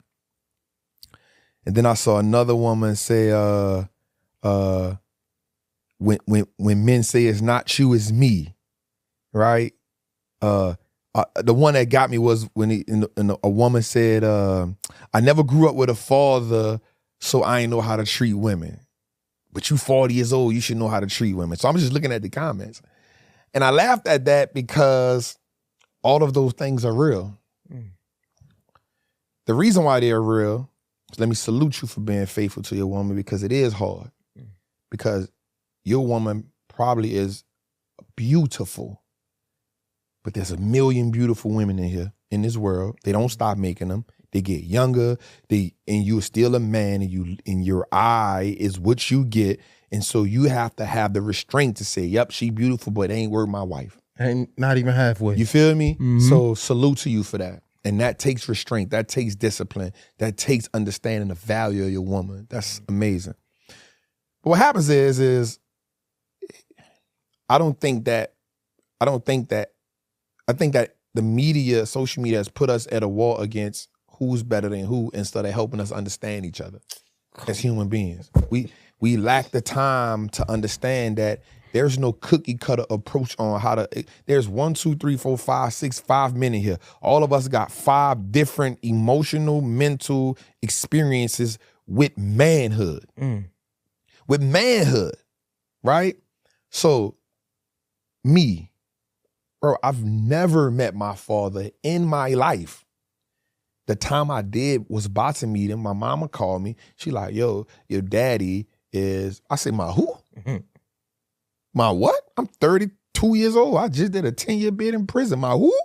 And then I saw another woman say, when men say it's not you, it's me, right? The one that got me was when a woman said, I never grew up with a father, so I ain't know how to treat women. But you 40 years old, you should know how to treat women. So I'm just looking at the comments. And I laughed at that because all of those things are real. The reason why they're real, let me salute you for being faithful to your woman, because it is hard. Because your woman probably is beautiful, but there's a million beautiful women in here, in this world. They don't stop making them. They get younger. And you're still a man, and your eye is what you get. And so you have to have the restraint to say, yep, she beautiful, but it ain't worth my wife.
Ain't not even halfway.
You feel me? So salute to you for that. And that takes restraint. That takes discipline. That takes understanding the value of your woman. That's amazing. But what happens is I think that the media, social media has put us at a war against who's better than who instead of helping us understand each other as human beings. We lack the time to understand that there's no cookie cutter approach on how to, there's 1, 2, 3, 4, 5, 6, 5 men in here. All of us got 5 different emotional, mental experiences with manhood. With manhood, right? So me, bro, I've never met my father in my life. The time I did was about to meet him. My mama called me. She like, yo, your daddy is, I said, my who? My what? I'm 32 years old. I just did a 10-year bid in prison. My who?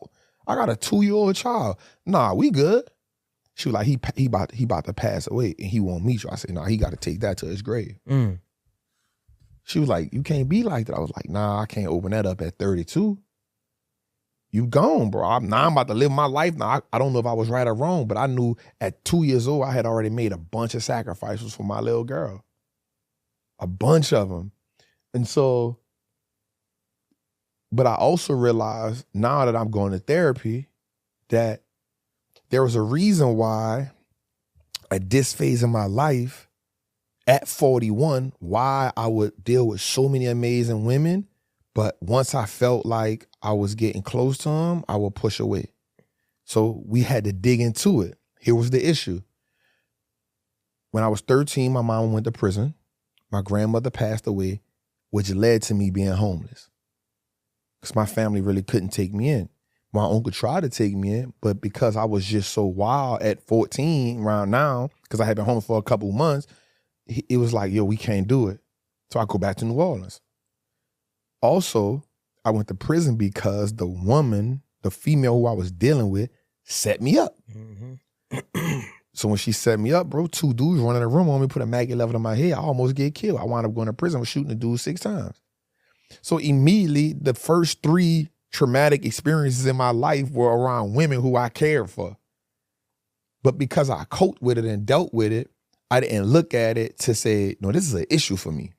I got a 2-year-old child. Nah, we good. She was like, he about to pass away and he won't meet you. I said, nah, he got to take that to his grave. She was like, you can't be like that. I was like, nah, I can't open that up at 32. You gone, bro. I'm about to live my life. Now, I don't know if I was right or wrong, but I knew at 2 years old, I had already made a bunch of sacrifices for my little girl. A bunch of them. And so, but I also realized now that I'm going to therapy that there was a reason why at this phase of my life, at 41, why I would deal with so many amazing women, but once I felt like I was getting close to them, I would push away. So we had to dig into it. Here was the issue. When I was 13, my mom went to prison. My grandmother passed away, which led to me being homeless because my family really couldn't take me in. My uncle tried to take me in, but because I was just so wild at 14 around now, because I had been home for a couple of months, it was like, yo, we can't do it. So I go back to New Orleans. Also, I went to prison because the woman, the female who I was dealing with, set me up. So when she set me up, bro, 2 dudes running the room on me, put a Mag 11 on my head, I almost get killed. I wound up going to prison, I was shooting the dude 6 times. So immediately, the first 3 traumatic experiences in my life were around women who I cared for. But because I coped with it and dealt with it, I didn't look at it to say, no, this is an issue for me.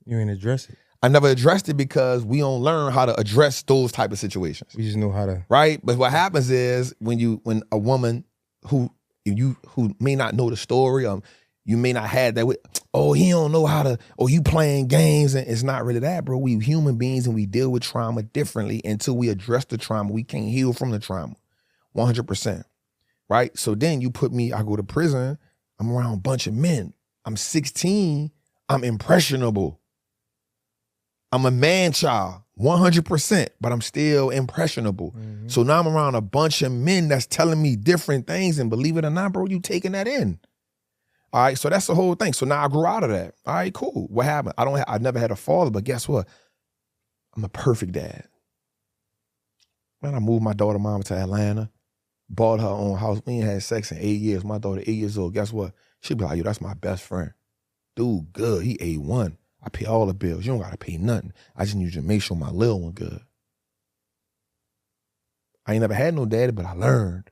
You ain't address it.
I never addressed it because we don't learn how to address those type of situations.
We just know how to.
Right? But what happens is when a woman who may not know the story, you may not have that with, oh, he don't know how to, oh, you playing games, and it's not really that, bro. We human beings and we deal with trauma differently. Until we address the trauma, we can't heal from the trauma, 100%. Right? So then you put me, I go to prison, I'm around a bunch of men. I'm 16, I'm impressionable. I'm a man child, 100%, but I'm still impressionable. So now I'm around a bunch of men that's telling me different things, and believe it or not, bro, you taking that in. All right, so that's the whole thing. So now I grew out of that. All right, cool. What happened? I never had a father, but guess what? I'm a perfect dad. Man, I moved my daughter mama to Atlanta, bought her own house. We ain't had sex in 8 years. My daughter 8 years old. Guess what? She be like, yo, that's my best friend. Dude, good. He A1. I pay all the bills. You don't got to pay nothing. I just need you to make sure my little one good. I ain't never had no daddy, but I learned.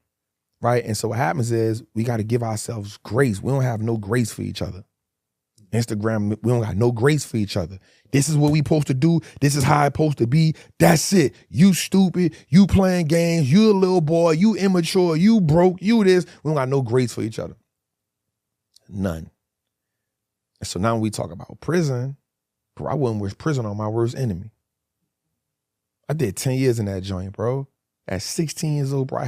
right? And so what happens is we got to give ourselves grace. We don't have no grace for each other. Instagram, we don't got no grace for each other. This is what we supposed to do. This is how it's supposed to be. That's it. You stupid. You playing games. You a little boy. You immature. You broke. You this. We don't got no grace for each other. None. And so now when we talk about prison, bro, I wouldn't wish prison on my worst enemy. I did 10 years in that joint, bro. At 16 years old, bro,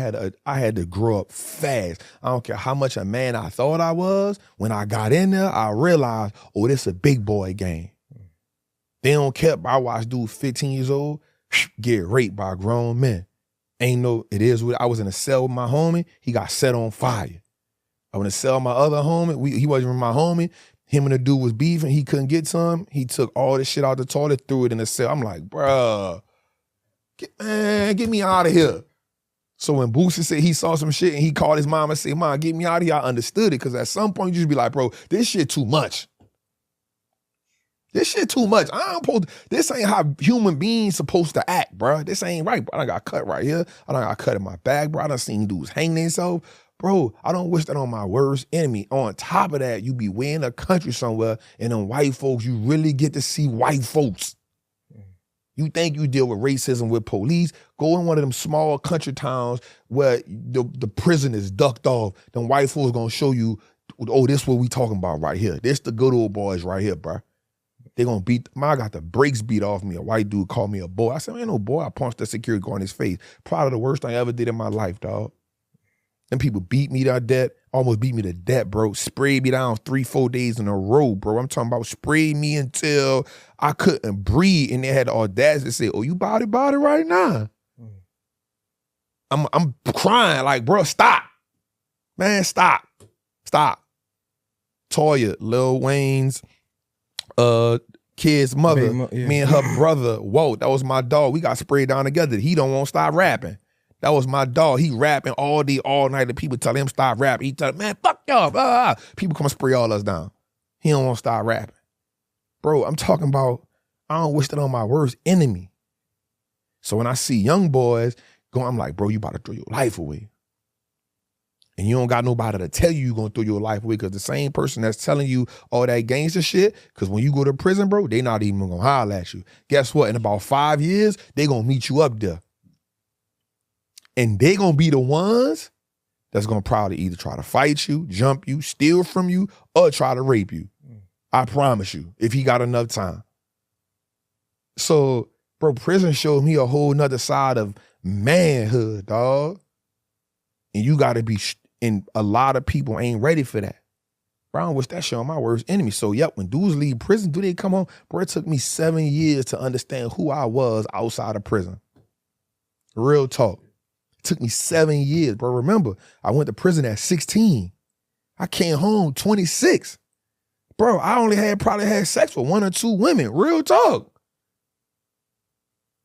I had to grow up fast. I don't care how much a man I thought I was. When I got in there, I realized, oh, this a big boy game. They don't care. I watched dude 15 years old get raped by grown men. Ain't no, it is what I was in a cell with my homie. He got set on fire. I went to cell with my other homie. He wasn't my homie. Him and the dude was beefing. He couldn't get to him. He took all the shit out the toilet, threw it in the cell. I'm like, bruh. Get me out of here. So when Boosie said he saw some shit and he called his mom and said, Mom, get me out of here, I understood it. Because at some point you just be like, bro, this shit too much. This shit too much. This ain't how human beings supposed to act, bro. This ain't right. Bro. I done got cut right here. I done got cut in my back, bro. I done seen dudes hang themselves. Bro, I don't wish that on my worst enemy. On top of that, you be way in a country somewhere and them white folks, you really get to see white folks. You think you deal with racism with police, go in one of them small country towns where the prison is ducked off. Them white folks gonna show you, oh, this what we talking about right here. This the good old boys right here, bro. They gonna I got the brakes beat off me. A white dude called me a boy. I said, man, no boy. I punched the security guard in his face. Probably the worst thing I ever did in my life, dog. Them people beat me to death, almost beat me to death, bro. Sprayed me down 3-4 days in a row, bro. I'm talking about sprayed me until I couldn't breathe, and they had the audacity to say, oh, you body right now. I'm crying like, bro, stop. Man, stop. Toya, Lil Wayne's kid's mother, me and her brother, whoa, that was my dog. We got sprayed down together. He don't want to stop rapping. That was my dog. He rapping all day, all night. The people tell him stop rapping. He tell him, man, fuck y'all. Blah. People come spray all us down. He don't want to stop rapping. Bro, I'm talking about, I don't wish that on my worst enemy. So when I see young boys going, I'm like, bro, you about to throw your life away. And you don't got nobody to tell you you're going to throw your life away, because the same person that's telling you all that gangster shit, because when you go to prison, bro, they not even going to holler at you. Guess what? In about 5 years, they going to meet you up there. And they gonna be the ones that's gonna probably either try to fight you, jump you, steal from you, or try to rape you. I promise you, if he got enough time. So, bro, prison showed me a whole nother side of manhood, dog. And you gotta be, and a lot of people ain't ready for that. Bro, I don't wish that shit on my worst enemy. So, yep, when dudes leave prison, do they come home? Bro, it took me 7 years to understand who I was outside of prison. Real talk. It took me 7 years, bro. Remember, I went to prison at 16. I came home 26. Bro, I probably had sex with 1 or 2 women. Real talk.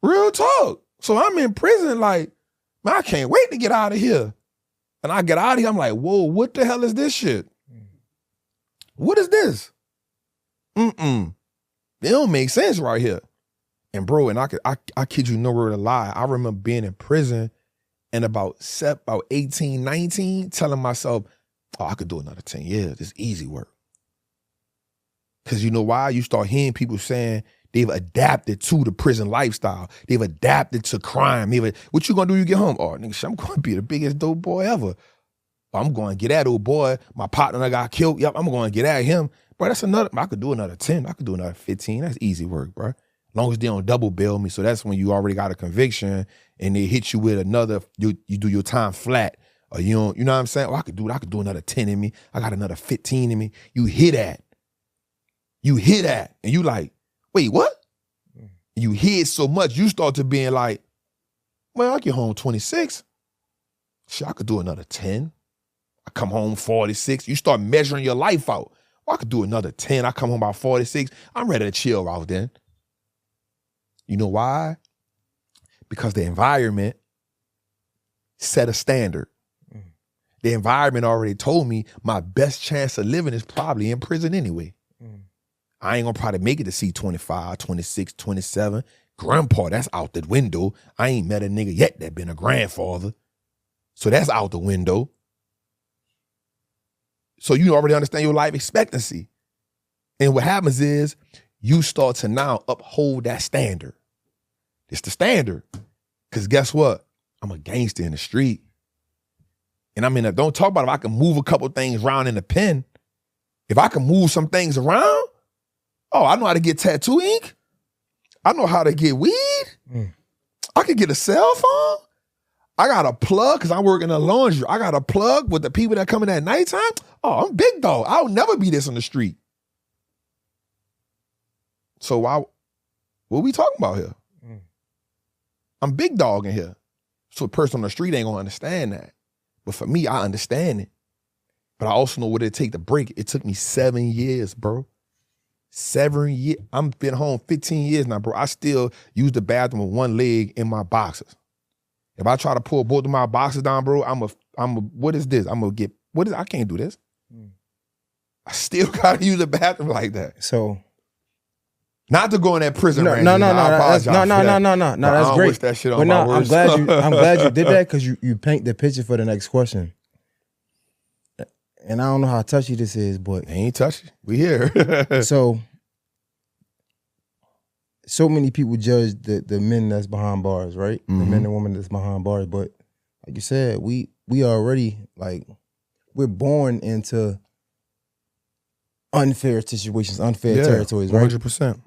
Real talk. So I'm in prison like, man, I can't wait to get out of here. And I get out of here, I'm like, whoa, what the hell is this shit? What is this? It don't make sense right here. And bro, and I kid you no word to lie, I remember being in prison and about 18, 19, telling myself, oh, I could do another 10 years. It's easy work. Because you know why? You start hearing people saying they've adapted to the prison lifestyle. They've adapted to crime. What you gonna do when you get home? Oh, nigga, I'm gonna be the biggest dope boy ever. I'm going to get at old boy. My partner that got killed. Yep, I'm going to get at him. Bro, that's another, I could do another 10. I could do another 15. That's easy work, bro. As long as they don't double bill me. So that's when you already got a conviction and they hit you with another, you do your time flat. Or you know what I'm saying? Oh, I could do another 10 in me. I got another 15 in me. You hear that. And you like, wait, what? You hear it so much, you start to being like, well, I get home 26. Shit, I could do another 10. I come home 46. You start measuring your life out. Well, I could do another 10. I come home about 46. I'm ready to chill out then. You know why? Because the environment set a standard. The environment already told me my best chance of living is probably in prison anyway. I ain't gonna probably make it to see 25, 26, 27. Grandpa, that's out the window. I ain't met a nigga yet that been a grandfather. So that's out the window. So you already understand your life expectancy. And what happens is you start to now uphold that standard. It's the standard. Because guess what? I'm a gangster in the street. And I mean, don't talk about if I can move a couple things around in the pen. If I can move some things around, oh, I know how to get tattoo ink. I know how to get weed. I can get a cell phone. I got a plug because I work in a laundry. I got a plug with the people that come in at nighttime. Oh, I'm big dog. I'll never be this on the street. So what we talking about here? I'm big dog in here. So a person on the street ain't gonna understand that. But for me, I understand it. But I also know what it take to break it. It took me 7 years, bro. 7 years. I'm been home 15 years now, bro. I still use the bathroom with one leg in my boxers. If I try to pull both of my boxes down, bro, I'm a, what is this? I can't do this. I still gotta use the bathroom like that.
So,
not to go in that prison range.
No. That's great.
Wish that shit on my worst.
I'm glad you did that because you paint the picture for the next question. And I don't know how touchy this is, but
ain't touchy. We here.
So many people judge the men that's behind bars, right? The men and women that's behind bars. But like you said, we already, like, we're born into unfair situations, unfair territories, right?
100%.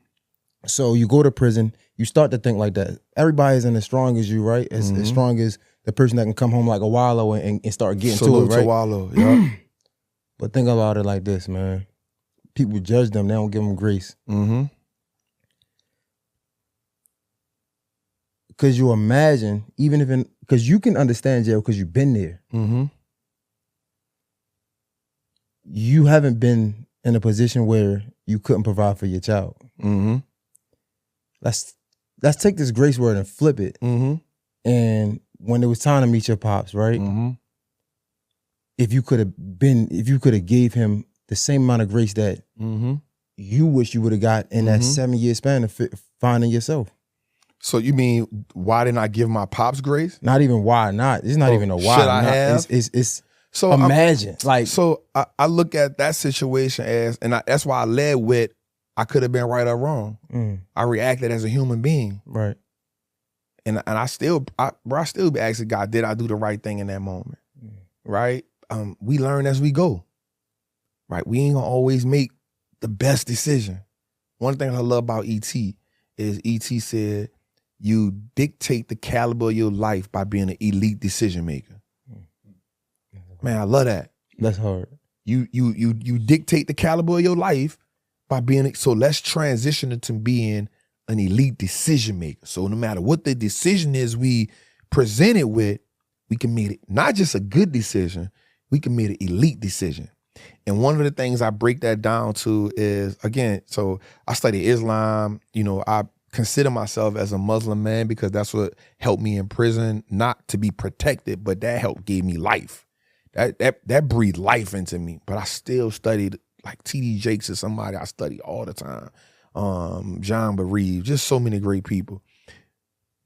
So you go to prison, you start to think like that. Everybody isn't as strong as you, right? As strong as the person that can come home like a wallow and start getting
Salute
to it, right?
To wallow, yeah.
But think about it like this, man. People judge them, they don't give them grace. Because you imagine, even if because you can understand jail because you've been there. You haven't been in a position where you couldn't provide for your child. Let's take this grace word and flip it. And when it was time to meet your pops, right? If you could have gave him the same amount of grace that you wish you would have got in that 7-year span of finding yourself.
So you mean why didn't I give my pops grace?
Not even why not. It's not even a why.
Should I have?
It's
so
imagine.
I look at that situation as, and that's why I led with, I could have been right or wrong. I reacted as a human being.
Right.
And I still be asking God, did I do the right thing in that moment? Right? We learn as we go. Right? We ain't gonna always make the best decision. One thing I love about E.T. is E.T. said, you dictate the caliber of your life by being an elite decision maker. Man, I love that.
That's hard.
You dictate the caliber of your life by being, so let's transition into being an elite decision maker. So no matter what the decision is we present it with, we can make it not just a good decision, we can make an elite decision. And one of the things I break that down to is, again, so I study Islam, I consider myself as a Muslim man because that's what helped me in prison, not to be protected, but that helped gave me life. That breathed life into me. But I still studied, like T.D. Jakes is somebody I study all the time. John Bereave, just so many great people.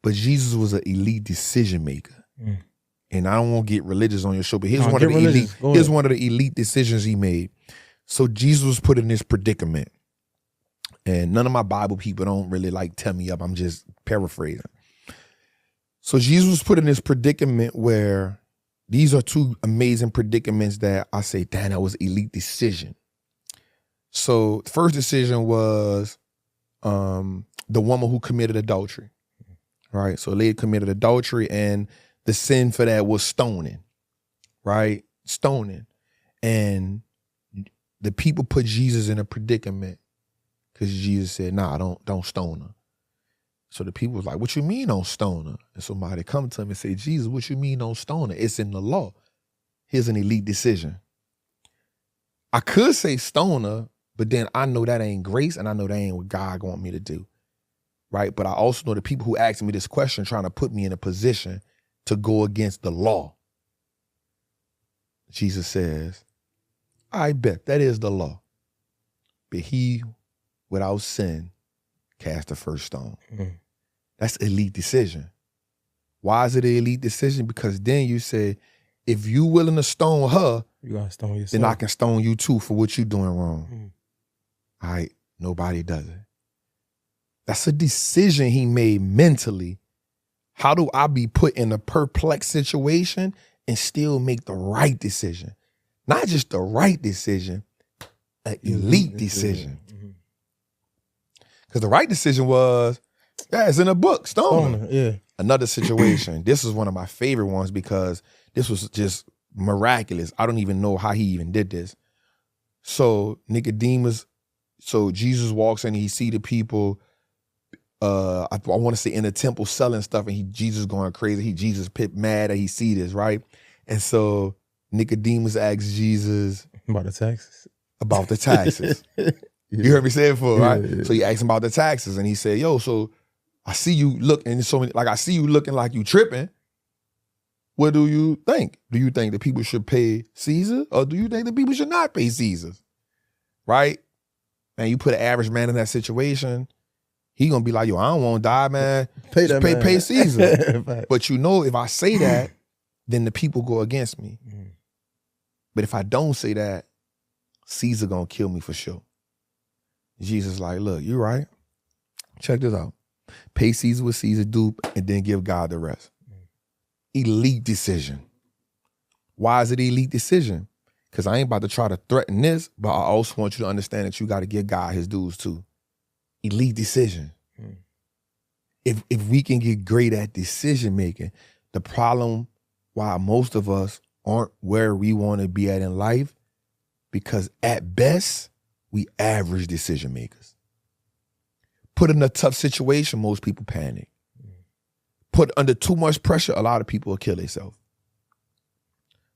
But Jesus was an elite decision maker. And I don't want to get religious on your show, but here's one of the elite decisions he made. So Jesus was put in this predicament. And none of my Bible people don't really tell me up. I'm just paraphrasing. So Jesus was put in this predicament where these are two amazing predicaments that I say, damn, that was elite decision. So the first decision was the woman who committed adultery. Right? So a lady committed adultery and the sin for that was stoning. Right? Stoning. And the people put Jesus in a predicament because Jesus said, nah, don't stone her. So the people was like, what you mean don't stone her? And somebody come to him and say, Jesus, what you mean don't stone her? It's in the law. Here's an elite decision. I could say stone her, but then I know that ain't grace and I know that ain't what God want me to do. Right? But I also know the people who asked me this question trying to put me in a position to go against the law. Jesus says, I bet that is the law. But he without sin cast the first stone. That's elite decision. Why is it an elite decision? Because then you say, if you willing to stone her,
You gotta stone yourself.
Then I can stone you too for what you're doing wrong. All right, nobody does it. That's a decision he made mentally. How do I be put in a perplexed situation and still make the right decision? Not just the right decision, an elite decision. Because the right decision was, it's in a book, stone her.
Yeah.
Another situation. This is one of my favorite ones because this was just miraculous. I don't even know how he even did this. So Nicodemus, so Jesus walks in, he see the people, I want to say in the temple selling stuff, and Jesus going crazy. Jesus pit mad that he see this, right? And so Nicodemus asks Jesus
about the taxes.
About the taxes. You heard me say it before, right? Yeah. So he asked him about the taxes, and he said, "Yo, so I see you looking so many, like I see you looking like you tripping. What do you think? Do you think that people should pay Caesar, or do you think that people should not pay Caesar? Right? Man, you put an average man in that situation, he gonna be like, yo, I don't want to die, man. Pay Caesar. But you know, if I say that, then the people go against me. But if I don't say that, Caesar gonna kill me for sure. Jesus like, look, you right. Check this out. Pay Caesar what Caesar do, and then give God the rest. Elite decision. Why is it elite decision? Because I ain't about to try to threaten this, but I also want you to understand that you got to give God his dues too. Elite decision. If we can get great at decision making, the problem why most of us aren't where we want to be at in life, because at best, we average decision makers. Put in a tough situation, most people panic. Put under too much pressure, a lot of people will kill themselves.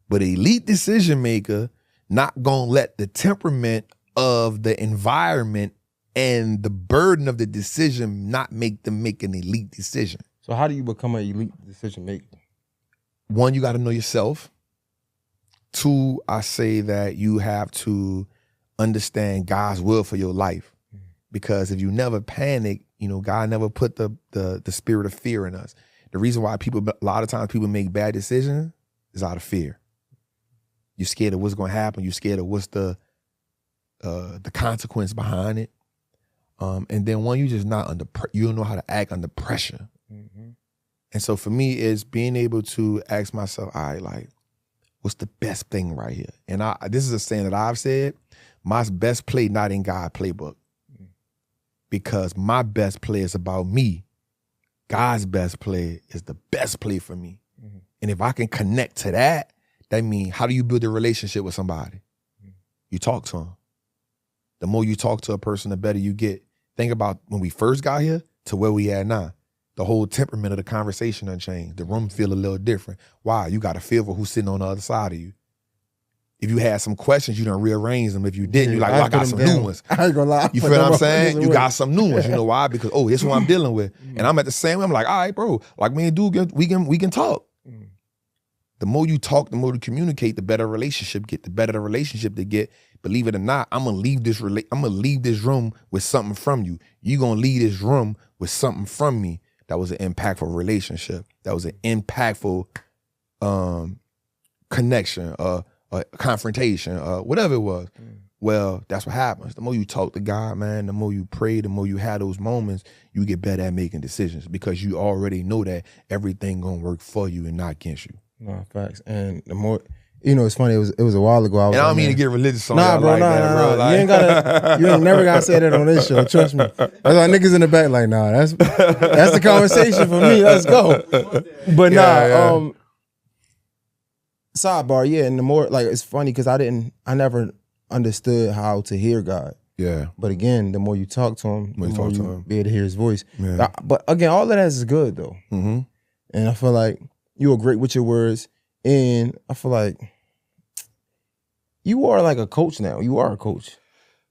But an elite decision maker not gonna let the temperament of the environment and the burden of the decision not make them make an elite decision.
So how do you become an elite decision maker?
One, you gotta know yourself. Two, I say that you have to understand God's will for your life. Because if you never panic, you know, God never put the spirit of fear in us. The reason why a lot of times people make bad decisions is out of fear. You're scared of what's going to happen. You're scared of what's the consequence behind it. And then one, you just not you don't know how to act under pressure. And so for me, it's being able to ask myself, all right, like, what's the best thing right here? And this is a saying that I've said, my best play not in God's playbook. Because my best play is about me. God's best play is the best play for me. And if I can connect to that, that means, how do you build a relationship with somebody? You talk to them. The more you talk to a person, the better you get. Think about when we first got here to where we at now. The whole temperament of the conversation done changed. The room feel a little different. Why? You got a feel for who's sitting on the other side of you. If you had some questions, you done rearrange them. If you didn't, you like, I got some new ones.
I ain't gonna lie.
You feel what I'm saying? You got some new ones. You know why? Because, this is what I'm dealing with. And I'm at the same way. I'm like, all right, bro. Like me and dude, we can talk. The more you talk, the more you communicate, the better relationship get. The better the relationship they get. Believe it or not, I'm gonna leave this room with something from you. You gonna leave this room with something from me that was an impactful relationship. That was an impactful connection. Confrontation, whatever it was. Well, that's what happens. The more you talk to God, man, the more you pray, the more you have those moments, you get better at making decisions because you already know that everything gonna work for you and not against you.
No, facts. And the more, it's funny. It was a while ago.
I don't mean to get religious on
bro,
like that, bro. Like,
you ain't never gotta say that on this show. Trust me. That's why niggas in the back like, nah, that's the conversation for me. Let's go. But sidebar, and the more, like, it's funny because I never understood how to hear God.
Yeah.
But again, the more you talk to him, the more you be able to hear his voice.
Yeah.
But again, all of that is good though.
Mm-hmm.
And I feel like you are great with your words. And I feel like you are like a coach now. You are a coach.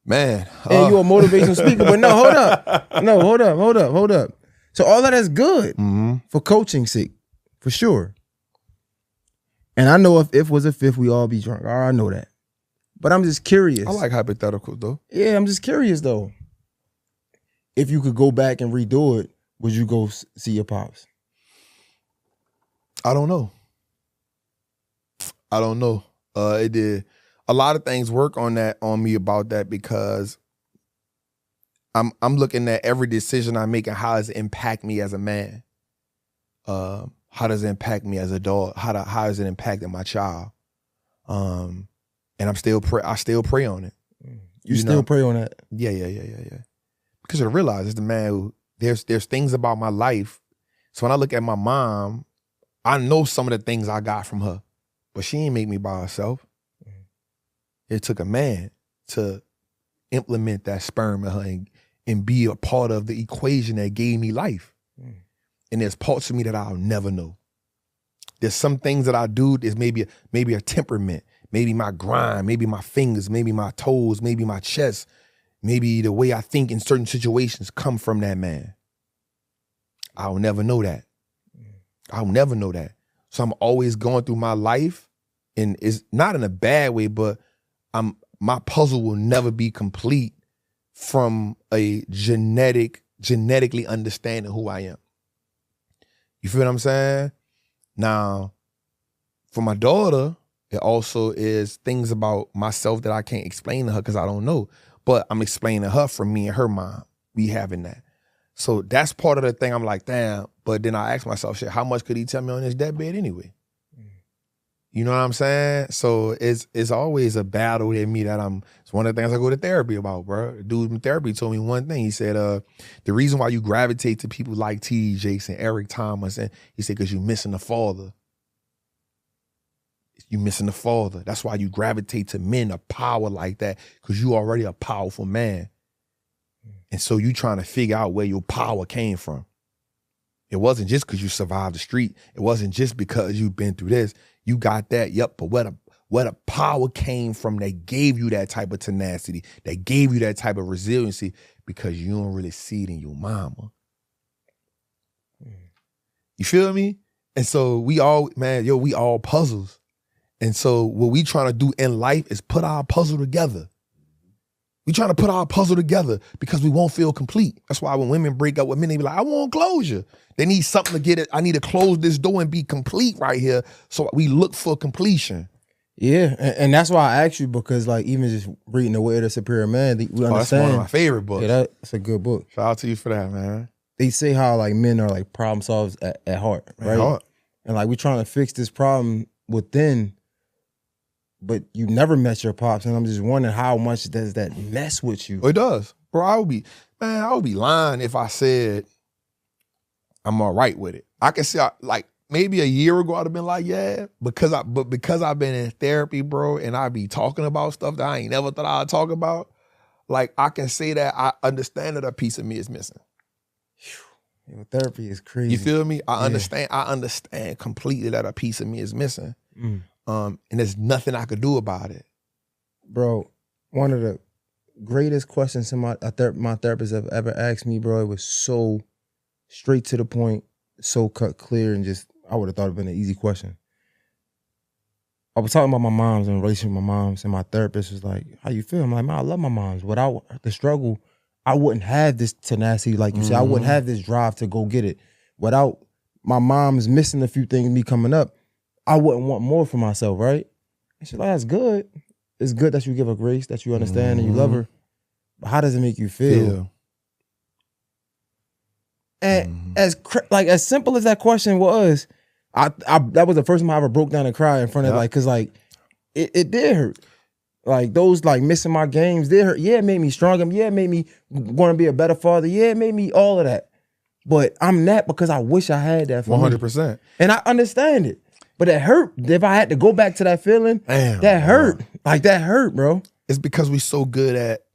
Man.
And you're a motivational speaker. But no, hold up. No, hold up. So all of that's good for coaching's sake, for sure. And I know if was a fifth, we all be drunk. I know that. But I'm just curious.
I like hypotheticals though.
Yeah, I'm just curious though. If you could go back and redo it, would you go see your pops?
I don't know. It did. A lot of things work on me about that because I'm looking at every decision I make and how does it impact me as a man? How does it impact me as a dog? How is it impacting my child? And I still pray on it.
You still pray on that?
Yeah. Because I realize it's the man who there's things about my life. So when I look at my mom, I know some of the things I got from her, but she ain't make me by herself. It took a man to implement that sperm in her and be a part of the equation that gave me life. And there's parts of me that I'll never know. There's some things that I do, there's maybe a temperament, maybe my grind, maybe my fingers, maybe my toes, maybe my chest, maybe the way I think in certain situations come from that man. I'll never know that. I'll never know that. So I'm always going through my life, and it's not in a bad way, but my puzzle will never be complete from a genetically understanding who I am. You feel what I'm saying? Now, for my daughter, it also is things about myself that I can't explain to her because I don't know. But I'm explaining to her from me and her mom. We having that. So that's part of the thing. I'm like, damn. But then I ask myself, shit, how much could he tell me on his deathbed anyway? You know what I'm saying? So it's always a battle in me that it's one of the things I go to therapy about, bro. The dude in therapy told me one thing. He said, the reason why you gravitate to people like T.D. Jakes and Eric Thomas, and he said, because you're missing the father. You're missing the father. That's why you gravitate to men of power like that, because you already a powerful man. And so you trying to figure out where your power came from. It wasn't just because you survived the street. It wasn't just because you've been through this. You got that, yep, but where the power came from that gave you that type of tenacity, that gave you that type of resiliency, because you don't really see it in your mama. You feel me? And so we all puzzles. And so what we trying to do in life is put our puzzle together. We trying to put our puzzle together because we won't feel complete. That's why when women break up with men, they be like, I want closure. They need something to get it. I need to close this door and be complete right here. So we look for completion.
Yeah, and that's why I asked you, because like even just reading The Way of the Superior Man, we understand.
That's one of my favorite books.
Yeah, that's a good book.
Shout out to you for that, man.
They say how like men are like problem solvers at heart, right? At heart. And like we trying to fix this problem within, but you never met your pops, and I'm just wondering how much does that mess with you?
It does. Bro, I would be lying if I said I'm all right with it. I can say like maybe a year ago I'd have been like, yeah, because I've been in therapy, bro, and I be talking about stuff that I ain't never thought I'd talk about. Like I can say that I understand that a piece of me is missing.
Yo, therapy is crazy.
You feel me? I understand completely that a piece of me is missing. And there's nothing I could do about it.
Bro, one of the greatest questions my therapist have ever asked me, bro, it was so straight to the point, so cut clear, and just, I would have thought it'd been an easy question. I was talking about my moms and relationship with my moms, and my therapist was like, how you feel? I'm like, man, I love my moms. Without the struggle, I wouldn't have this tenacity, like you said. I wouldn't have this drive to go get it. Without my mom's missing a few things, me coming up, I wouldn't want more for myself, right? And she's like, that's good. It's good that you give her grace, that you understand and you love her. But how does it make you feel? And as simple as that question was, I that was the first time I ever broke down and cried in front of cause like it did hurt. Like those like missing my games did hurt. Yeah, it made me stronger. Yeah, it made me want to be a better father. Yeah, it made me all of that. But I'm that because I wish I had that for
100%.
Me. And I understand it. But it hurt. If I had to go back to that feeling, that hurt. Like that hurt, bro.
It's because we so good at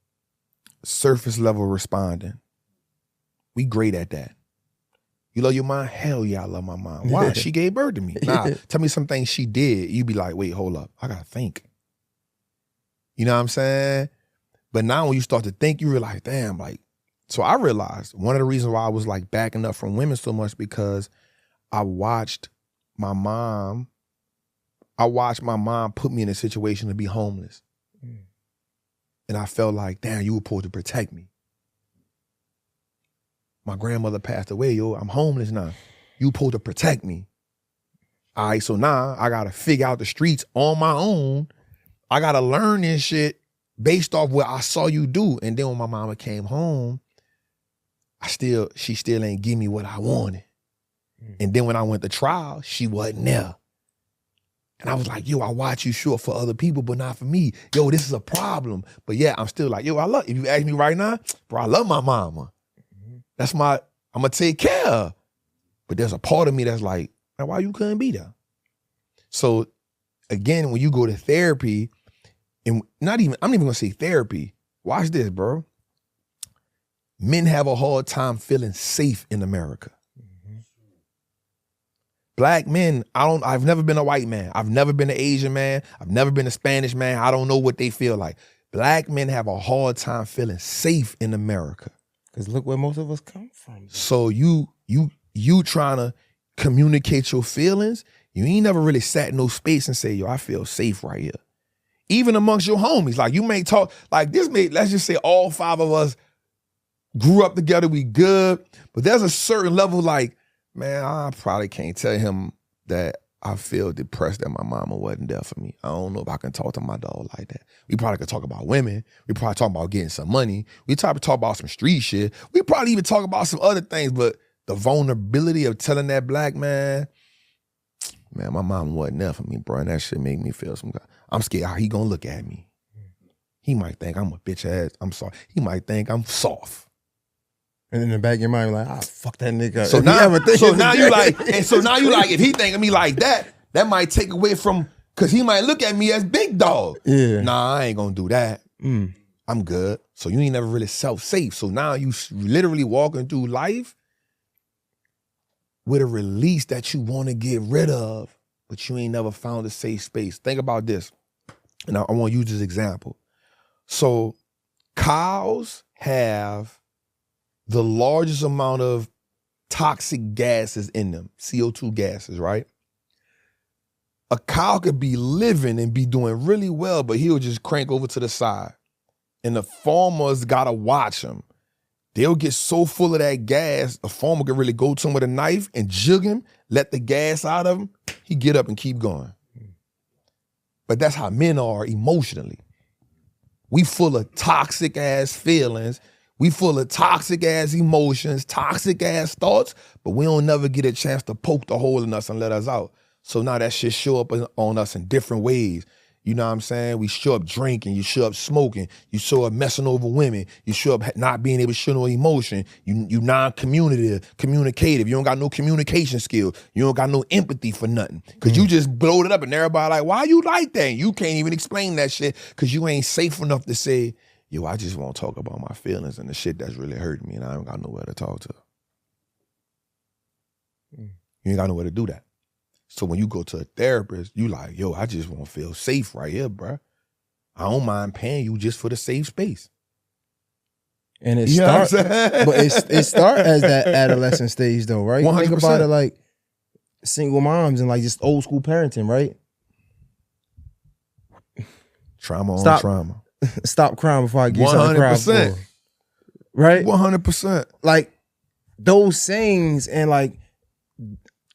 surface level responding. We great at that. You love your mom? Hell yeah, I love my mom. Why? She gave birth to me. Nah, tell me some things she did. You be like, wait, hold up. I gotta think. You know what I'm saying? But now when you start to think, you realize, damn, like, so I realized one of the reasons why I was like backing up from women so much, because I watched my mom put me in a situation to be homeless. And I felt like, damn, you were supposed to protect me. My grandmother passed away, yo, I'm homeless now. You supposed to protect me. All right, so now I gotta figure out the streets on my own. I gotta learn this shit based off what I saw you do. And then when my mama came home, she still ain't give me what I wanted. And then when I went to trial, she wasn't there. And I was like, yo, I watch you show up for other people, but not for me. Yo, this is a problem. But yeah, I'm still like, yo, if you ask me right now, bro, I love my mama. I'm gonna take care of her. But there's a part of me that's like, man, why you couldn't be there? So again, when you go to therapy, and I'm not even gonna say therapy. Watch this, bro. Men have a hard time feeling safe in America. Black men, I've never been a white man. I've never been an Asian man. I've never been a Spanish man. I don't know what they feel like. Black men have a hard time feeling safe in America.
Because look where most of us come from.
So you trying to communicate your feelings, you ain't never really sat in no space and say, yo, I feel safe right here. Even amongst your homies, like you may talk, like let's just say all 5 of us grew up together, we good, but there's a certain level like, man, I probably can't tell him that I feel depressed that my mama wasn't there for me. I don't know if I can talk to my dog like that. We probably could talk about women. We probably talk about getting some money. We probably talk about some street shit. We probably even talk about some other things, but the vulnerability of telling that black man, my mama wasn't there for me, bro, and that shit make me feel some kind. I'm scared how he gonna look at me. He might think I'm a bitch ass. I'm sorry. He might think I'm soft.
And in the back of your mind, you're like, fuck that nigga.
So now you like, if he think of me like that, that might take away from, cause he might look at me as big dog.
Yeah.
Nah, I ain't gonna do that. I'm good. So you ain't never really self-safe. So now you literally walking through life with a release that you want to get rid of, but you ain't never found a safe space. Think about this. And I want to use this example. So cows have the largest amount of toxic gases in them, CO2 gases, right? A cow could be living and be doing really well, but he'll just crank over to the side. And the farmers gotta watch him. They'll get so full of that gas, the farmer could really go to him with a knife and jig him, let the gas out of him, he get up and keep going. But that's how men are emotionally. We full of toxic ass feelings. We full of toxic ass emotions, toxic ass thoughts, but we don't never get a chance to poke the hole in us and let us out. So now that shit show up on us in different ways. You know what I'm saying? We show up drinking, you show up smoking, you show up messing over women, you show up not being able to show no emotion, you communicative, you don't got no communication skills, you don't got no empathy for nothing. Cause you just blowed it up and everybody like, why you like that? You can't even explain that shit cause you ain't safe enough to say, yo, I just want to talk about my feelings and the shit that's really hurting me and I don't got nowhere to talk to. You ain't got nowhere to do that. So when you go to a therapist, you like, yo, I just want to feel safe right here, bro. I don't mind paying you just for the safe space.
And it starts, but it starts as that adolescent stage though, right?
100%.
Think about it like single moms and like just old school parenting, right?
Trauma on trauma.
Stop crying before I get something to cry for. Right?
100%.
Like those sayings and like,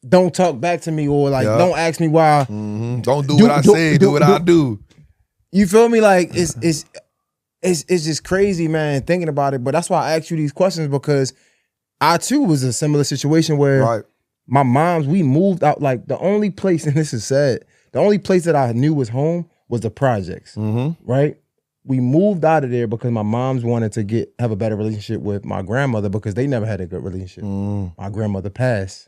don't talk back to me or like, don't ask me why.
Mm-hmm. Don't do what I say, do what I do.
You feel me? Like it's just crazy, man, thinking about it. But that's why I asked you these questions because I too was a similar situation where my mom's, we moved out. Like the only place, and this is sad, the only place that I knew was home was the projects, right? We moved out of there because my mom's wanted to have a better relationship with my grandmother because they never had a good relationship. My grandmother passed.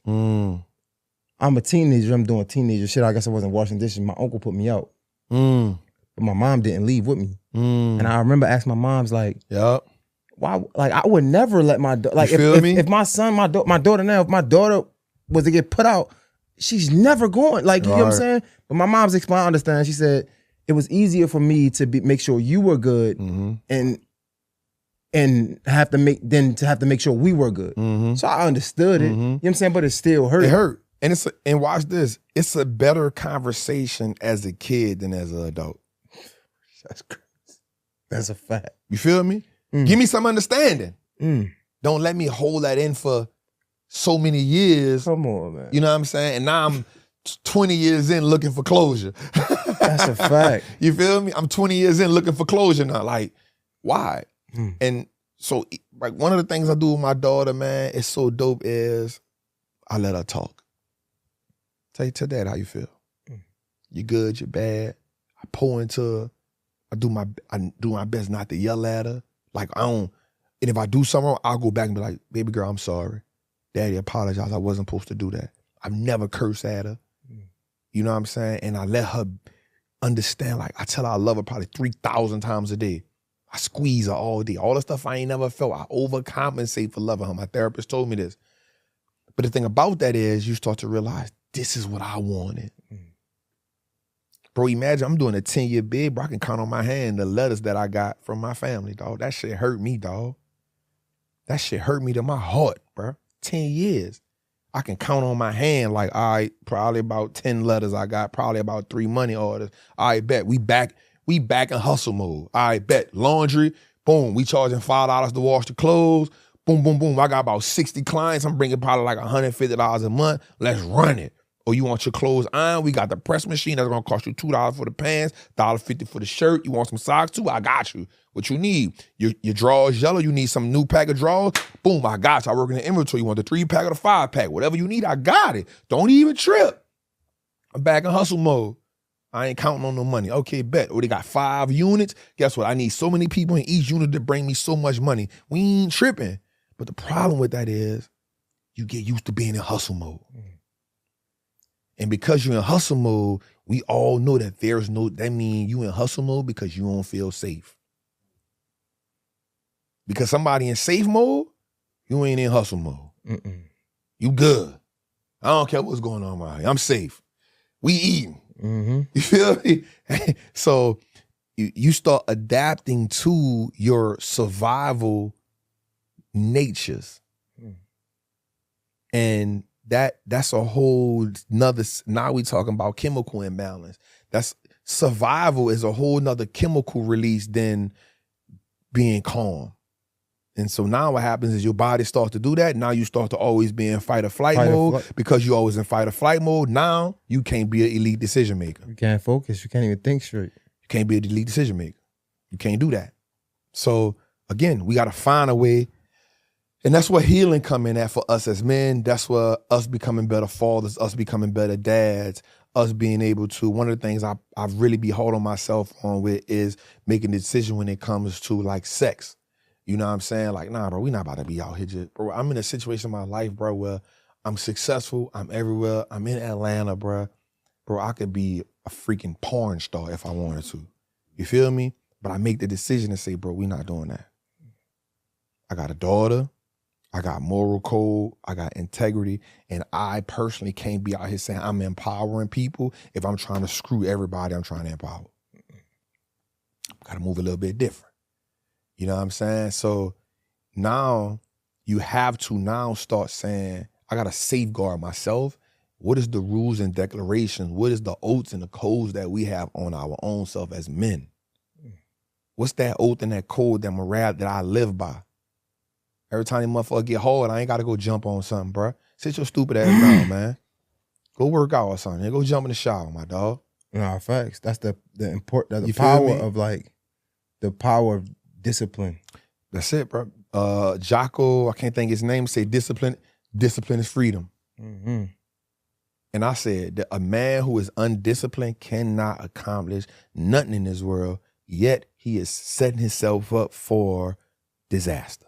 I'm a teenager. I'm doing teenager shit. I guess I wasn't washing dishes. My uncle put me out. But my mom didn't leave with me. And I remember asking my mom's like, why? Like I would never let my like if my son, my daughter now, if my daughter was to get put out, she's never going. Like you know what I'm saying? But my mom's explained, I understand. She said it was easier for me to make sure you were good and have to make sure we were good. So I understood it. You know what I'm saying? But it still hurt.
It hurt. And watch this. It's a better conversation as a kid than as an adult.
That's crazy. That's a fact.
You feel me? Give me some understanding. Don't let me hold that in for so many years.
Come on, man.
You know what I'm saying? And now I'm 20 years in looking for closure.
That's a fact.
You feel me? I'm 20 years in looking for closure now. Like, why? And so, like, one of the things I do with my daughter, man, it's so dope is I let her talk. Tell Dad how you feel. You good, you bad. I pour into her. I do my best not to yell at her. Like, and if I do something wrong, I'll go back and be like, baby girl, I'm sorry. Daddy, apologize. I wasn't supposed to do that. I've never cursed at her. You know what I'm saying? And I let her understand, like, I tell her I love her probably 3,000 times a day. I squeeze her all day. All the stuff I ain't never felt, I overcompensate for loving her. My therapist told me this. But the thing about that is you start to realize this is what I wanted. Bro, imagine I'm doing a 10-year bid, bro. I can count on my hand the letters that I got from my family, dog. That shit hurt me, dog. That shit hurt me to my heart, bro. 10 years. I can count on my hand, like, all right, probably about 10 letters I got, probably about 3 money orders. All right, bet. We back in hustle mode. All right, bet. Laundry, boom. We charging $5 to wash the clothes. Boom, boom, boom. I got about 60 clients. I'm bringing probably like $150 a month. Let's run it. Or you want your clothes ironed? We got the press machine that's gonna cost you $2 for the pants, $1.50 for the shirt. You want some socks too? I got you. What you need? Your drawers yellow, you need some new pack of drawers? Boom, I got you. I work in the inventory. You want the 3-pack or the 5-pack? Whatever you need, I got it. Don't even trip. I'm back in hustle mode. I ain't counting on no money. Okay, bet. Or they got 5 units. Guess what? I need so many people in each unit to bring me so much money. We ain't tripping. But the problem with that is you get used to being in hustle mode. And because you're in hustle mode, we all know that that means you in hustle mode because you don't feel safe. Because somebody in safe mode, you ain't in hustle mode. You good. I don't care what's going on around here. I'm safe. We eating. You feel me? So you start adapting to your survival natures. And that's a whole nother, now we talking about chemical imbalance. That's survival is a whole nother chemical release than being calm. And so now what happens is your body starts to do that. Now you start to always be in fight or flight mode because you're always in fight or flight mode. Now you can't be an elite decision maker.
You can't focus. You can't even think straight.
You can't be an elite decision maker. You can't do that. So again, we got to find a way. And that's where healing come in at for us as men. That's where us becoming better fathers, us becoming better dads, us being able to, one of the things I really be hard on myself on with is making a decision when it comes to like sex. You know what I'm saying? Like, nah, bro, we not about to be out here just, bro, I'm in a situation in my life, bro, where I'm successful, I'm everywhere, I'm in Atlanta, bro. Bro, I could be a freaking porn star if I wanted to. You feel me? But I make the decision to say, bro, we not doing that. I got a daughter. I got moral code, I got integrity, and I personally can't be out here saying I'm empowering people if I'm trying to screw everybody I'm trying to empower. Gotta move a little bit different. You know what I'm saying? So now you have to now start saying, I gotta safeguard myself. What is the rules and declarations? What is the oaths and the codes that we have on our own self as men? What's that oath and that code, that morale that I live by? Every time the motherfucker get hard, I ain't got to go jump on something, bro. Sit your stupid ass down, man. Go work out or something. Go jump in the shower, my dog.
Nah, facts. That's the power of like, the power of discipline.
That's it, bro. Jocko, I can't think his name, say discipline is freedom. And I said that a man who is undisciplined cannot accomplish nothing in this world, yet he is setting himself up for disaster.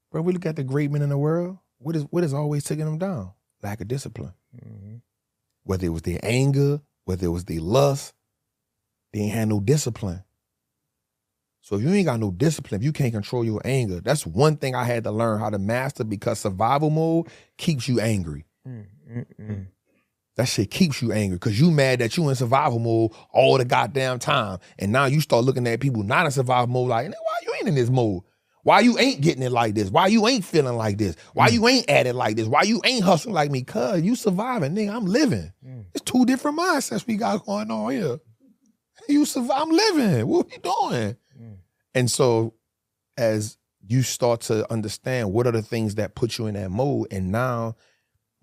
Bro, we look at the great men in the world. What is always taking them down? Lack of discipline. Whether it was their anger, whether it was their lust, they ain't had no discipline. So if you ain't got no discipline, if you can't control your anger, that's one thing I had to learn how to master, because survival mode keeps you angry. That shit keeps you angry because you mad that you in survival mode all the goddamn time. And now you start looking at people not in survival mode like, why you ain't in this mode? Why you ain't getting it like this? Why you ain't feeling like this? Why you ain't at it like this? Why you ain't hustling like me? Cuz you surviving, nigga, I'm living. It's 2 different mindsets we got going on here. You survive, I'm living. What you doing? And so as you start to understand what are the things that put you in that mode, and now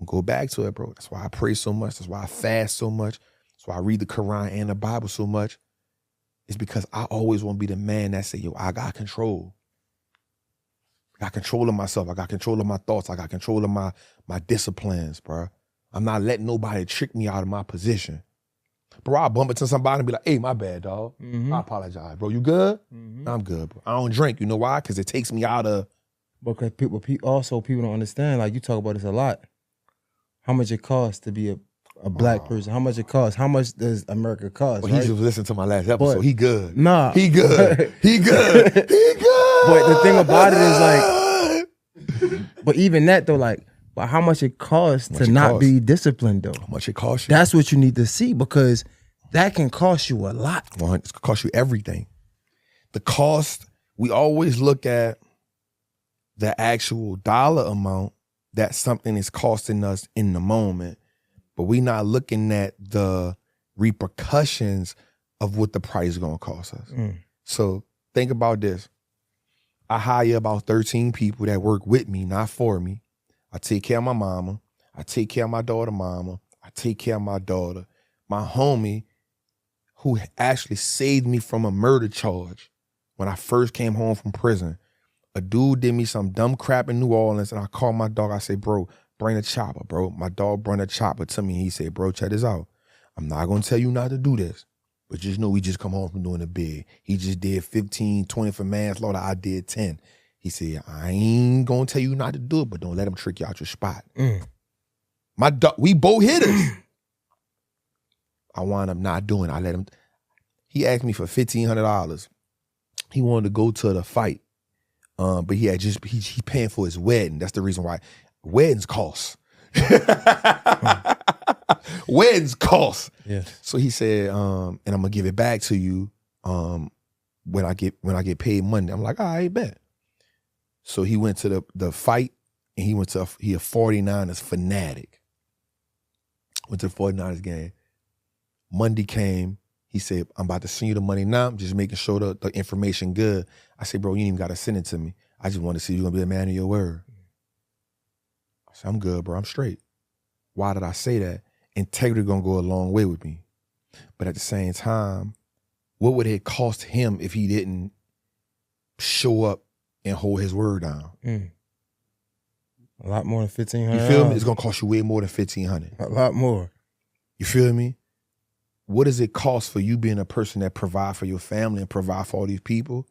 Go back to it, bro. That's why I pray so much. That's why I fast so much. That's why I read the Quran and the Bible so much. It's because I always want to be the man that say, yo, I got control. I got control of myself. I got control of my thoughts. I got control of my disciplines, bro. I'm not letting nobody trick me out of my position. Bro, I'll bump into somebody and be like, hey, my bad, dog. I apologize, bro. You good? I'm good, bro. I don't drink. You know why? Because it takes me out of...
Because people don't understand, like you talk about this a lot, how much it costs to be a black person, how much it costs, how much does America cost,
well,
right?
He just listened to my last episode. He good.
Nah.
He good. He good. He good.
But the thing about it is like, but even that though, like, but how much it costs to not be disciplined though?
How much it costs you?
That's what you need to see, because that can cost you a lot.
It's going to cost you everything. The cost, we always look at the actual dollar amount that something is costing us in the moment, but we not looking at the repercussions of what the price is going to cost us. So think about this. I hire about 13 people that work with me, not for me. I take care of my mama. I take care of my daughter mama. I take care of my daughter. My homie, who actually saved me from a murder charge when I first came home from prison. A dude did me some dumb crap in New Orleans, and I called my dog. I said, bro, bring a chopper, bro. My dog brought a chopper to me, and he said, bro, check this out. I'm not going to tell you not to do this, but just know we just come home from doing a bid. He just did 15, 20 for manslaughter. I did 10. He said, I ain't going to tell you not to do it, but don't let him trick you out your spot. My dog, we both hitters. I wound up not doing it. I let him. He asked me for $1,500. He wanted to go to the fight. But he had he paying for his wedding. That's the reason why weddings cost. Weddings cost.
Yes.
So he said, and I'm gonna give it back to you when I get paid Monday. I'm like, all right, bet. So he went to the fight, and he a 49ers fanatic. Went to the 49ers game. Monday came. He said, I'm about to send you the money now. I'm just making sure the information good. I said, bro, you ain't even got to send it to me. I just want to see you're going to be a man of your word. I said, I'm good, bro. I'm straight. Why did I say that? Integrity going to go a long way with me. But at the same time, what would it cost him if he didn't show up and hold his word down?
A lot more than $1,500.
You feel me? It's going to cost you way more than $1,500.
A lot more.
You feel me? What does it cost for you being a person that provide for your family and provide for all these people,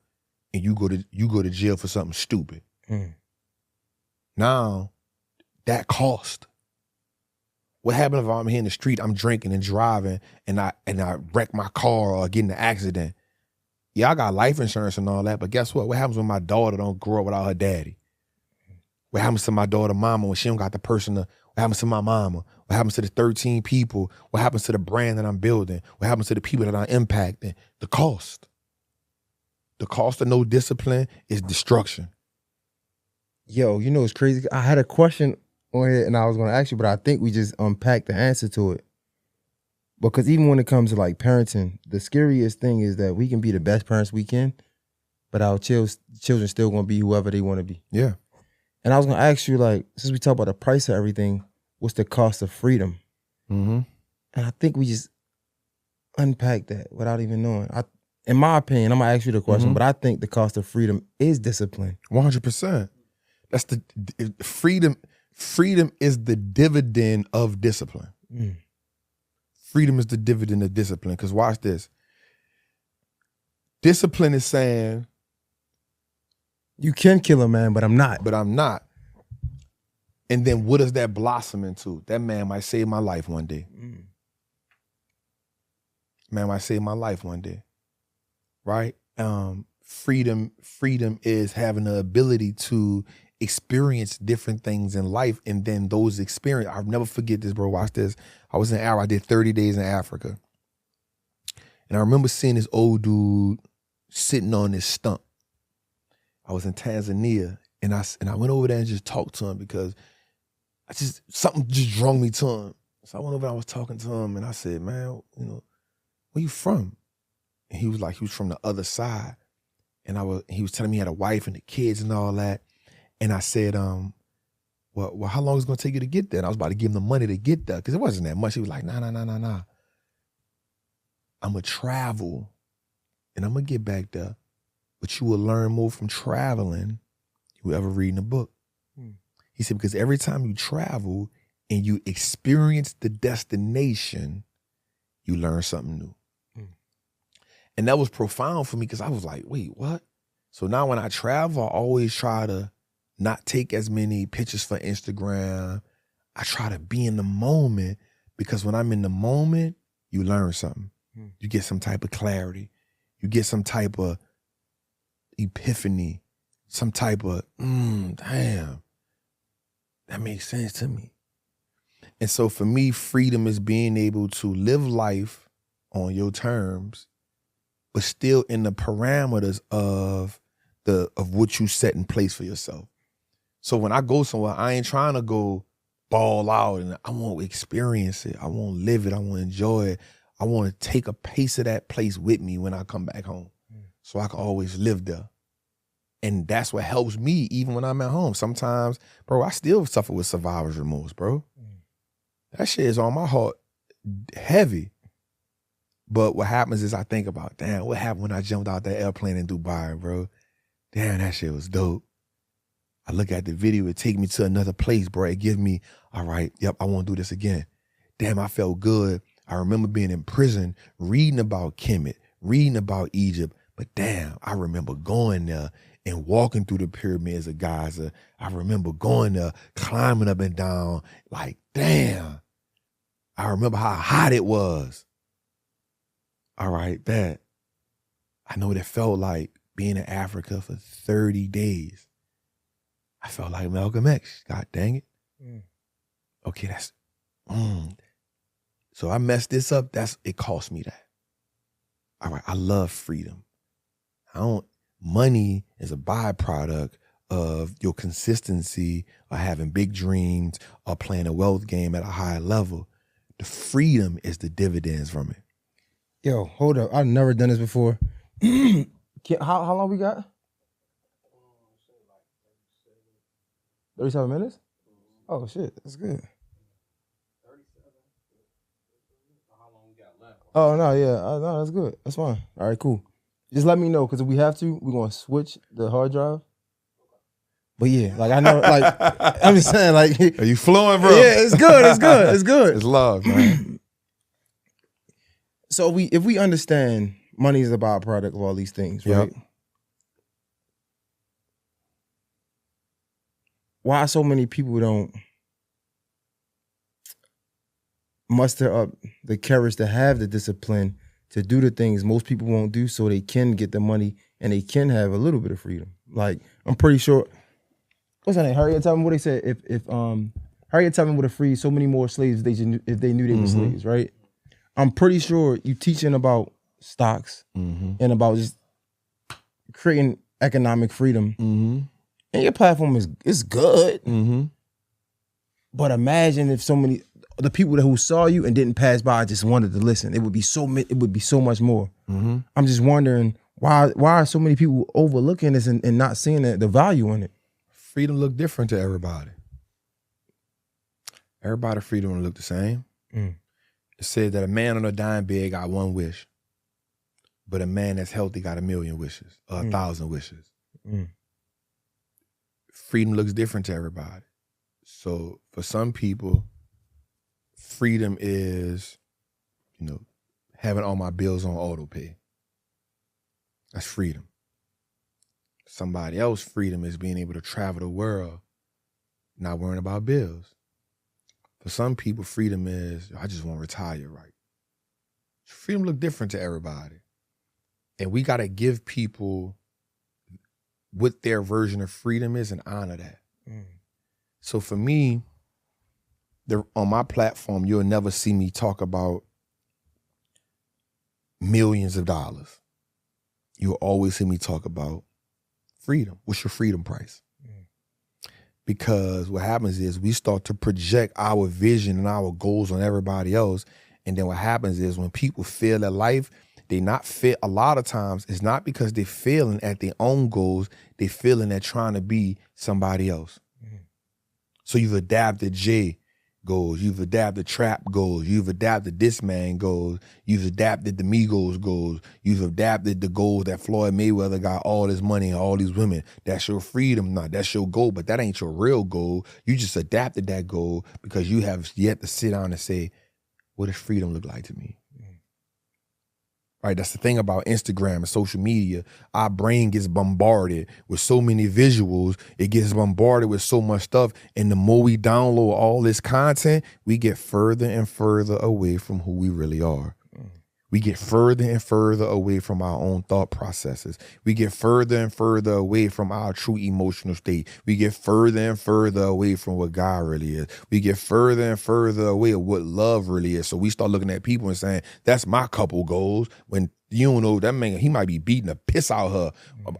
and you go to jail for something stupid? Now, that cost. What happens if I'm here in the street, I'm drinking and driving, and I wreck my car or get in an accident? Yeah, I got life insurance and all that, but guess what? What happens when my daughter don't grow up without her daddy? What happens to my daughter mama when she don't got the person to, what happens to my mama? What happens to the 13 people? What happens to the brand that I'm building? What happens to the people that I'm impacting? The cost. The cost of no discipline is destruction.
Yo, you know what's crazy? I had a question on here and I was going to ask you, but I think we just unpacked the answer to it. Because even when it comes to like parenting, the scariest thing is that we can be the best parents we can, but our children still going to be whoever they want to be.
Yeah.
And I was going to ask you, like, since we talk about the price of everything, what's the cost of freedom? And I think we just unpacked that without even knowing. In my opinion, I'm going to ask you the question, but I think the cost of freedom is discipline.
100%. That's the freedom. Freedom is the dividend of discipline. Freedom is the dividend of discipline. Because watch this. Discipline is saying,
you can kill a man, but I'm not.
But I'm not. And then what does that blossom into? That man might save my life one day. Man might save my life one day. Right? Freedom is having the ability to experience different things in life, and then those experience, I'll never forget this, bro. Watch this. I was in Africa. I did 30 days in Africa. And I remember seeing this old dude sitting on this stump. I was in Tanzania, and I went over there and just talked to him because something just drove me to him. So I went over and I was talking to him, and I said, man, where you from? And he was like, he was from the other side. And he was telling me he had a wife and the kids and all that. And I said, well, how long is it gonna take you to get there? And I was about to give him the money to get there because it wasn't that much. He was like, nah. I'm gonna travel and I'm gonna get back there, but you will learn more from traveling you will ever reading a book. He said, because every time you travel and you experience the destination, you learn something new. And that was profound for me because I was like, wait, what? So now when I travel, I always try to not take as many pictures for Instagram. I try to be in the moment because when I'm in the moment, you learn something. You get some type of clarity. You get some type of epiphany, some type of, damn, that makes sense to me. And so for me, freedom is being able to live life on your terms, but still in the parameters of what you set in place for yourself. So when I go somewhere, I ain't trying to go ball out and I want to experience it. I want to live it. I want to enjoy it. I want to take a piece of that place with me when I come back home so I can always live there. And that's what helps me even when I'm at home. Sometimes, bro, I still suffer with survivor's remorse, bro. That shit is on my heart heavy. But what happens is I think about, damn, what happened when I jumped out that airplane in Dubai, bro? Damn, that shit was dope. I look at the video, it take me to another place, bro. It gives me, all right, yep, I want to do this again. Damn, I felt good. I remember being in prison, reading about Kemet, reading about Egypt. But damn, I remember going there and walking through the pyramids of Gaza. I remember going there, climbing up and down. Like, damn. I remember how hot it was. All right, that. I know what it felt like being in Africa for 30 days. I felt like Malcolm X. God dang it. Okay, that's, So I messed this up. It cost me that. All right, I love freedom. Money is a byproduct of your consistency or having big dreams or playing a wealth game at a high level. The freedom is the dividends from it.
Yo, hold up. I've never done this before. How long we got? 37 minutes? Oh, shit. That's good. Oh, no, yeah. No, that's good. That's fine. All right, cool. Just let me know, because if we have to, we're going to switch the hard drive. But yeah, like I know, like, I'm just saying, like.
Are you flowing, bro?
Yeah, it's good. It's good. It's good.
It's love, man.
So if we understand money is a byproduct of all these things, right?
Yep.
Why so many people don't muster up the courage to have the discipline to do the things most people won't do so they can get the money and they can have a little bit of freedom? Like, I'm pretty sure, what's her name? Harriet Tubman, what they said, if Harriet Tubman would have freed so many more slaves if they knew they were slaves, right? I'm pretty sure you teaching about stocks and about just creating economic freedom. And your platform is good. But imagine if the people who saw you and didn't pass by just wanted to listen. It would be so much more. I'm just wondering why are so many people overlooking this and not seeing the value in it?
Freedom look different to everybody. Everybody's freedom don't look the same. It said that a man on a dying bed got one wish, but a man that's healthy got 1,000,000 wishes, or 1,000 wishes. Freedom looks different to everybody. So for some people, freedom is, having all my bills on auto pay. That's freedom. Somebody else's freedom is being able to travel the world, not worrying about bills. For some people, freedom is, I just want to retire right. Freedom look different to everybody. And we got to give people what their version of freedom is and honor that. So for me, on my platform, you'll never see me talk about millions of dollars. You'll always see me talk about freedom. What's your freedom price? Because what happens is we start to project our vision and our goals on everybody else. And then what happens is when people feel at life, they not fit. A lot of times it's not because they're failing at their own goals. They're failing at trying to be somebody else. So you've adapted J goals, you've adapted trap goals, you've adapted this man goals, you've adapted the Migos goals, you've adapted the goals that Floyd Mayweather got all this money and all these women. That's your freedom, not that's your goal, but that ain't your real goal. You just adapted that goal because you have yet to sit down and say, what does freedom look like to me? Right, that's the thing about Instagram and social media. Our brain gets bombarded with so many visuals. It gets bombarded with so much stuff. And the more we download all this content, we get further and further away from who we really are. We get further and further away from our own thought processes. We get further and further away from our true emotional state. We get further and further away from what God really is. We get further and further away of what love really is. So we start looking at people and saying, that's my couple goals. When you don't know, that man, he might be beating the piss out of her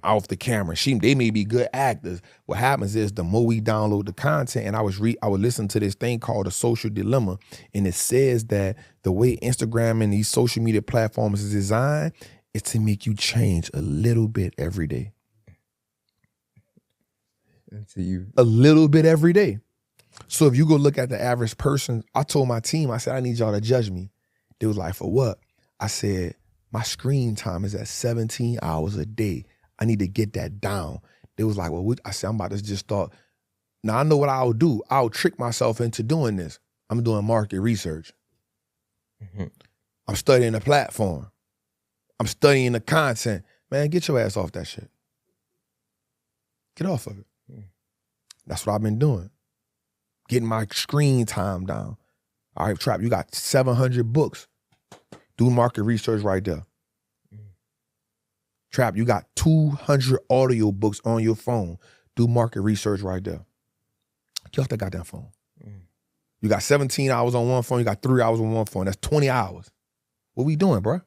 off the camera. They may be good actors. What happens is the more we download the content, and I would listen to this thing called The Social Dilemma, and it says that the way Instagram and these social media platforms is designed is to make you change a little bit every day. A little bit every day. So if you go look at the average person, I told my team, I said, I need y'all to judge me. They was like, for what? I said, my screen time is at 17 hours a day. I need to get that down. They was like, well, I said, I'm about to just start. Now I know what I'll do. I'll trick myself into doing this. I'm doing market research. Mm-hmm. I'm studying the platform. I'm studying the content. Man, get your ass off that shit. Get off of it. That's what I've been doing. Getting my screen time down. All right, Trap, you got 700 books. Do market research right there. Trap, you got 200 audio books on your phone. Do market research right there. Get off that goddamn phone. You got 17 hours on one phone. You got 3 hours on one phone. That's 20 hours. What we doing, bro?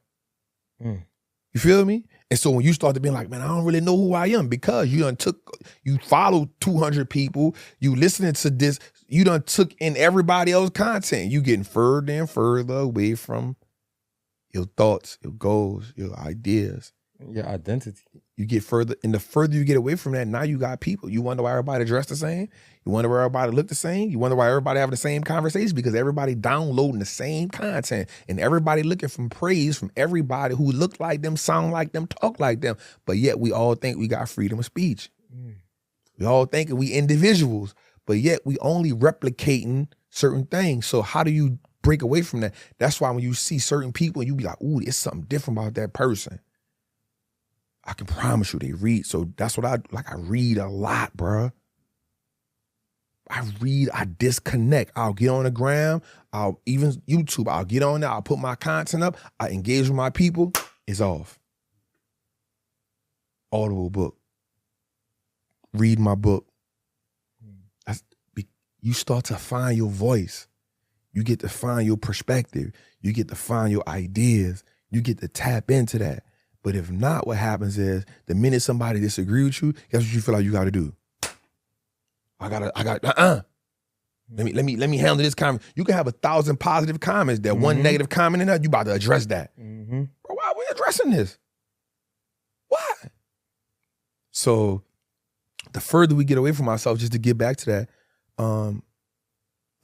You feel me? And so when you start to be like, man, I don't really know who I am because you followed 200 people, you listening to this, you done took in everybody else's content. You getting further and further away from your thoughts, your goals, your ideas.
Your identity.
You get further, and the further you get away from that, now you got people. You wonder why everybody dressed the same. You wonder why everybody look the same. You wonder why everybody having the same conversation because everybody downloading the same content and everybody looking for praise from everybody who look like them, sound like them, talk like them. But yet we all think we got freedom of speech. We all think we individuals, but yet we only replicating certain things. So how do you break away from that? That's why when you see certain people, you be like, ooh, there's something different about that person. I can promise you they read. So that's what I read a lot, bruh. I disconnect. I'll get on the gram. I'll even YouTube. I'll get on there. I'll put my content up. I engage with my people. It's off. Audible book. Read my book. You start to find your voice. You get to find your perspective. You get to find your ideas. You get to tap into that. But if not, what happens is the minute somebody disagree with you, guess what you feel like you got to do? Let me handle this comment. You can have 1,000 positive comments. That one negative comment in there, you about to address that. Bro, why are we addressing this? Why? So the further we get away from ourselves, just to get back to that,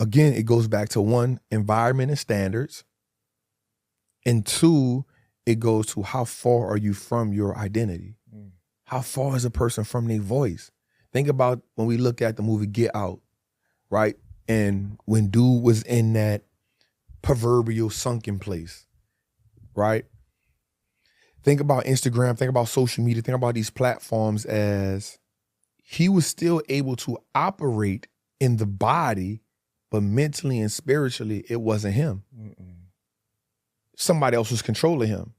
again, it goes back to one, environment and standards, and two, it goes to how far are you from your identity? How far is a person from their voice? Think about when we look at the movie Get Out, right? And when dude was in that proverbial sunken place, right? Think about Instagram, think about social media, think about these platforms as he was still able to operate in the body, but mentally and spiritually, it wasn't him. Somebody else was controlling him.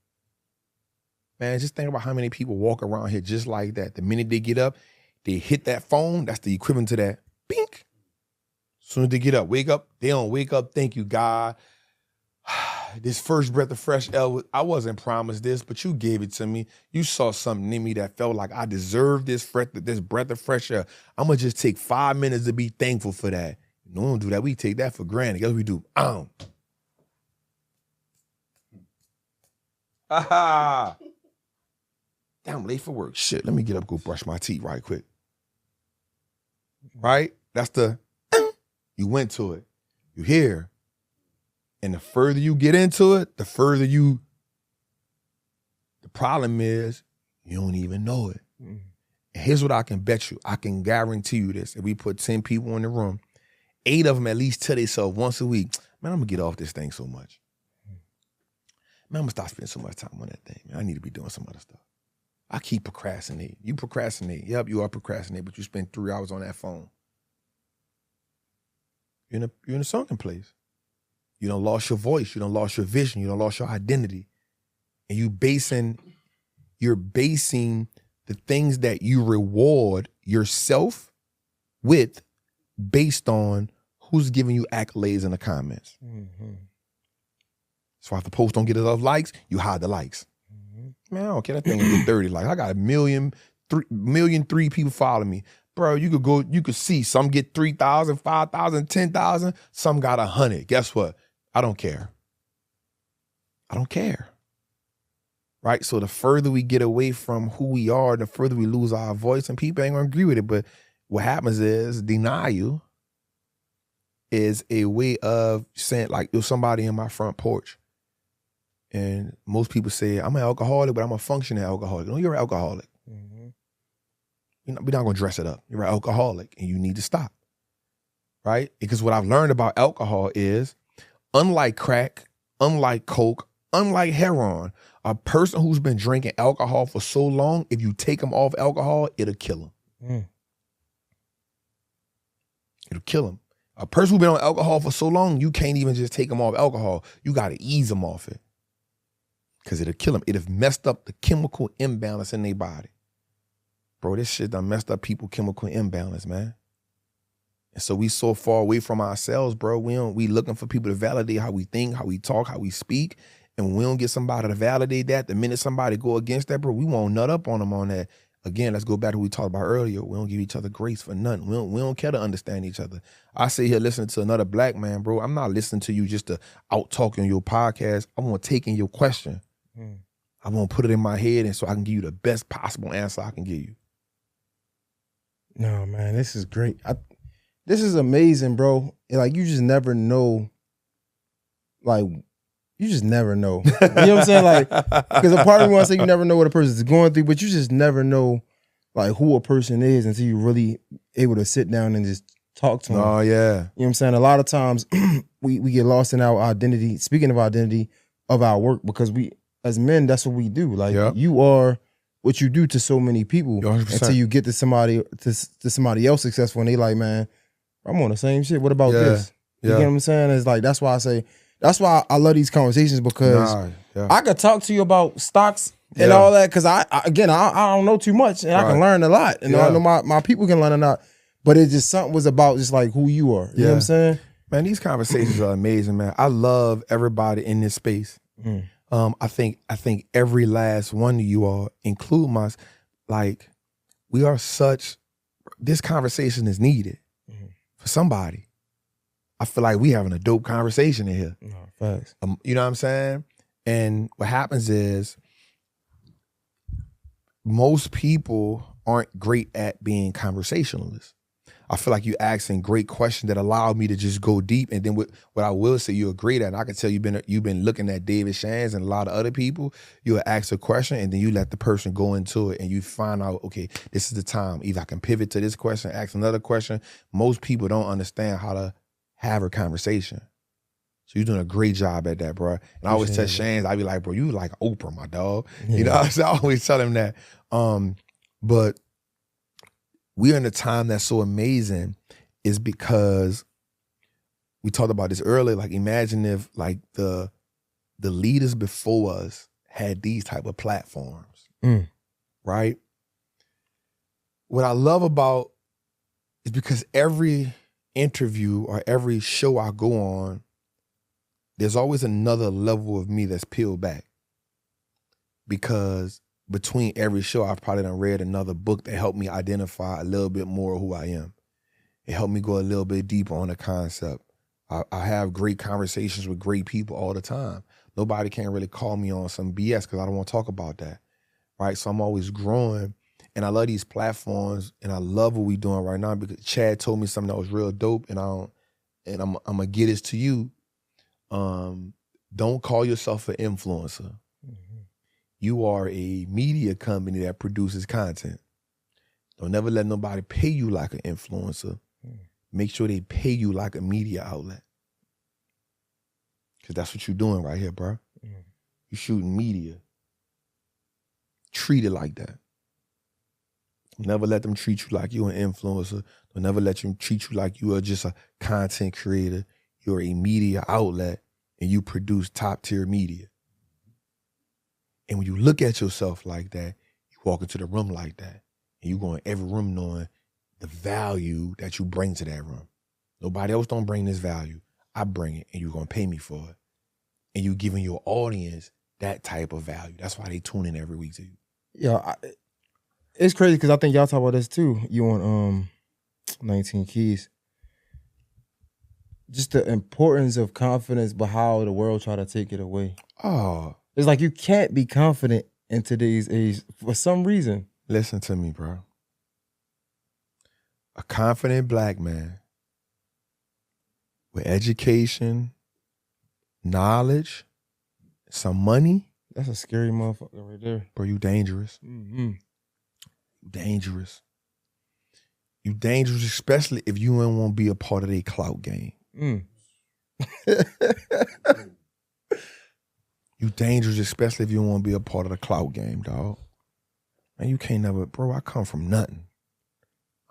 Man, just think about how many people walk around here just like that. The minute they get up, they hit that phone, that's the equivalent to that. Bink. As soon as they get up, wake up, they don't wake up, thank you, God. This first breath of fresh air, I wasn't promised this, but you gave it to me. You saw something in me that felt like I deserved this breath of fresh air. I'm going to just take 5 minutes to be thankful for that. No, we don't do that. We take that for granted. Guess what we do? Aha! Damn, I'm late for work. Shit, let me get up, go brush my teeth right quick. Right? That's the You went to it. You here. And the further you get into it, the further you, the problem is you don't even know it. And here's what I can bet you. I can guarantee you this. If we put 10 people in the room, 8 of them at least tell themselves once a week, man, I'm gonna get off this thing so much. Man, I'm gonna stop spending so much time on that thing. Man, I need to be doing some other stuff. I keep procrastinating. You procrastinate. Yep, you are procrastinating, but you spend 3 hours on that phone. You're in a sunken place. You done lost your voice. You done lost your vision. You done lost your identity. And you're basing the things that you reward yourself with based on who's giving you accolades in the comments. So if the post don't get enough likes, you hide the likes. Man, I don't care. That thing will get 30 likes. I got a million, 3 people following me. Bro, you could see some get 3,000, 5,000, 10,000. Some got 100. Guess what? I don't care. I don't care. Right? So the further we get away from who we are, the further we lose our voice, and people ain't gonna agree with it. But what happens is denial is a way of saying, like, there's somebody in my front porch. And most people say, I'm an alcoholic, but I'm a functioning alcoholic. No, you're an alcoholic. We're not gonna dress it up. You're an alcoholic and you need to stop. Right? Because what I've learned about alcohol is, unlike crack, unlike coke, unlike heroin, a person who's been drinking alcohol for so long, if you take them off alcohol, it'll kill them. It'll kill them. A person who's been on alcohol for so long, you can't even just take them off alcohol. You got to ease them off it because it'll kill them. It'll messed up the chemical imbalance in their body. Bro, this shit done messed up people's chemical imbalance, man. And so we so far away from ourselves, bro. We looking for people to validate how we think, how we talk, how we speak. And when we don't get somebody to validate that, the minute somebody go against that, bro, we won't nut up on them on that. Again, let's go back to what we talked about earlier. We don't give each other grace for nothing. We don't care to understand each other. I sit here listening to another black man, bro. I'm not listening to you just to out-talk on your podcast. I want to take in your question. I want to put it in my head and so I can give you the best possible answer I can give you.
No, man, this is great. This is amazing, bro. Like, you just never know. Like, you just never know. You know what I'm saying? Like, because a part of me wants to say you never know what a person is going through, but you just never know, like, who a person is until you really able to sit down and just talk to them.
Oh, yeah.
You know what I'm saying? A lot of times we get lost in our identity, speaking of identity, of our work, because we, as men, that's what we do. Like, you are what you do to so many people 100%. Until you get to somebody else successful and they like, man, I'm on the same shit. What about this? You get what I'm saying? It's like, that's why I love these conversations, because I could talk to you about stocks and all that, because I don't know too much and I can learn a lot. And I know my people can learn a lot, but it just something was about just like who you are. You know what I'm saying?
Man, these conversations are amazing, man. I love everybody in this space. I think every last one of you all, include like, we are this conversation is needed for somebody. I feel like we having a dope conversation in here.
No, facts.
You know what I'm saying? And what happens is most people aren't great at being conversationalists. I feel like you asking great questions that allow me to just go deep. And then what I will say you're great at, and I can tell you've been looking at David Shands and a lot of other people, you'll ask a question and then you let the person go into it and you find out, okay, this is the time. Either I can pivot to this question, ask another question. Most people don't understand how to have a conversation. So you're doing a great job at that, bro. And I always tell Shands, I be like, bro, you like Oprah, my dog. You know, so I always tell him that. But we're in a time that's so amazing is because we talked about this earlier. Like, imagine if like the leaders before us had these type of platforms, right? What I love about is because every interview or every show I go on, there's always another level of me that's peeled back. Because between every show, I've probably done read another book that helped me identify a little bit more of who I am. It helped me go a little bit deeper on the concept. I have great conversations with great people all the time. Nobody can really call me on some BS because I don't want to talk about that, right? So I'm always growing, and I love these platforms, and I love what we're doing right now because Chad told me something that was real dope, and and I'm gonna get this to you. Don't call yourself an influencer. You are a media company that produces content. Don't never let nobody pay you like an influencer. Make sure they pay you like a media outlet. Because that's what you're doing right here, bro. You're shooting media. Treat it like that. Never let them treat you like you're an influencer. Don't never let them treat you like you are just a content creator. You're a media outlet and you produce top tier media. And when you look at yourself like that, you walk into the room like that. And you go in every room knowing the value that you bring to that room. Nobody else don't bring this value. I bring it and you're going to pay me for it. And you giving your audience that type of value. That's why they tune in every week to you.
Yeah, it's crazy because I think y'all talk about this too. You on 19 Keys. Just the importance of confidence, but how the world try to take it away.
Oh.
It's like you can't be confident in today's age for some reason.
Listen to me, bro. A confident black man with education, knowledge, some money.
That's a scary motherfucker right there.
Bro, you dangerous. You dangerous. You dangerous, especially if you don't want to be a part of their clout game. You dangerous, especially if you don't want to be a part of the clout game, dog. Man, you can't never, bro, I come from nothing.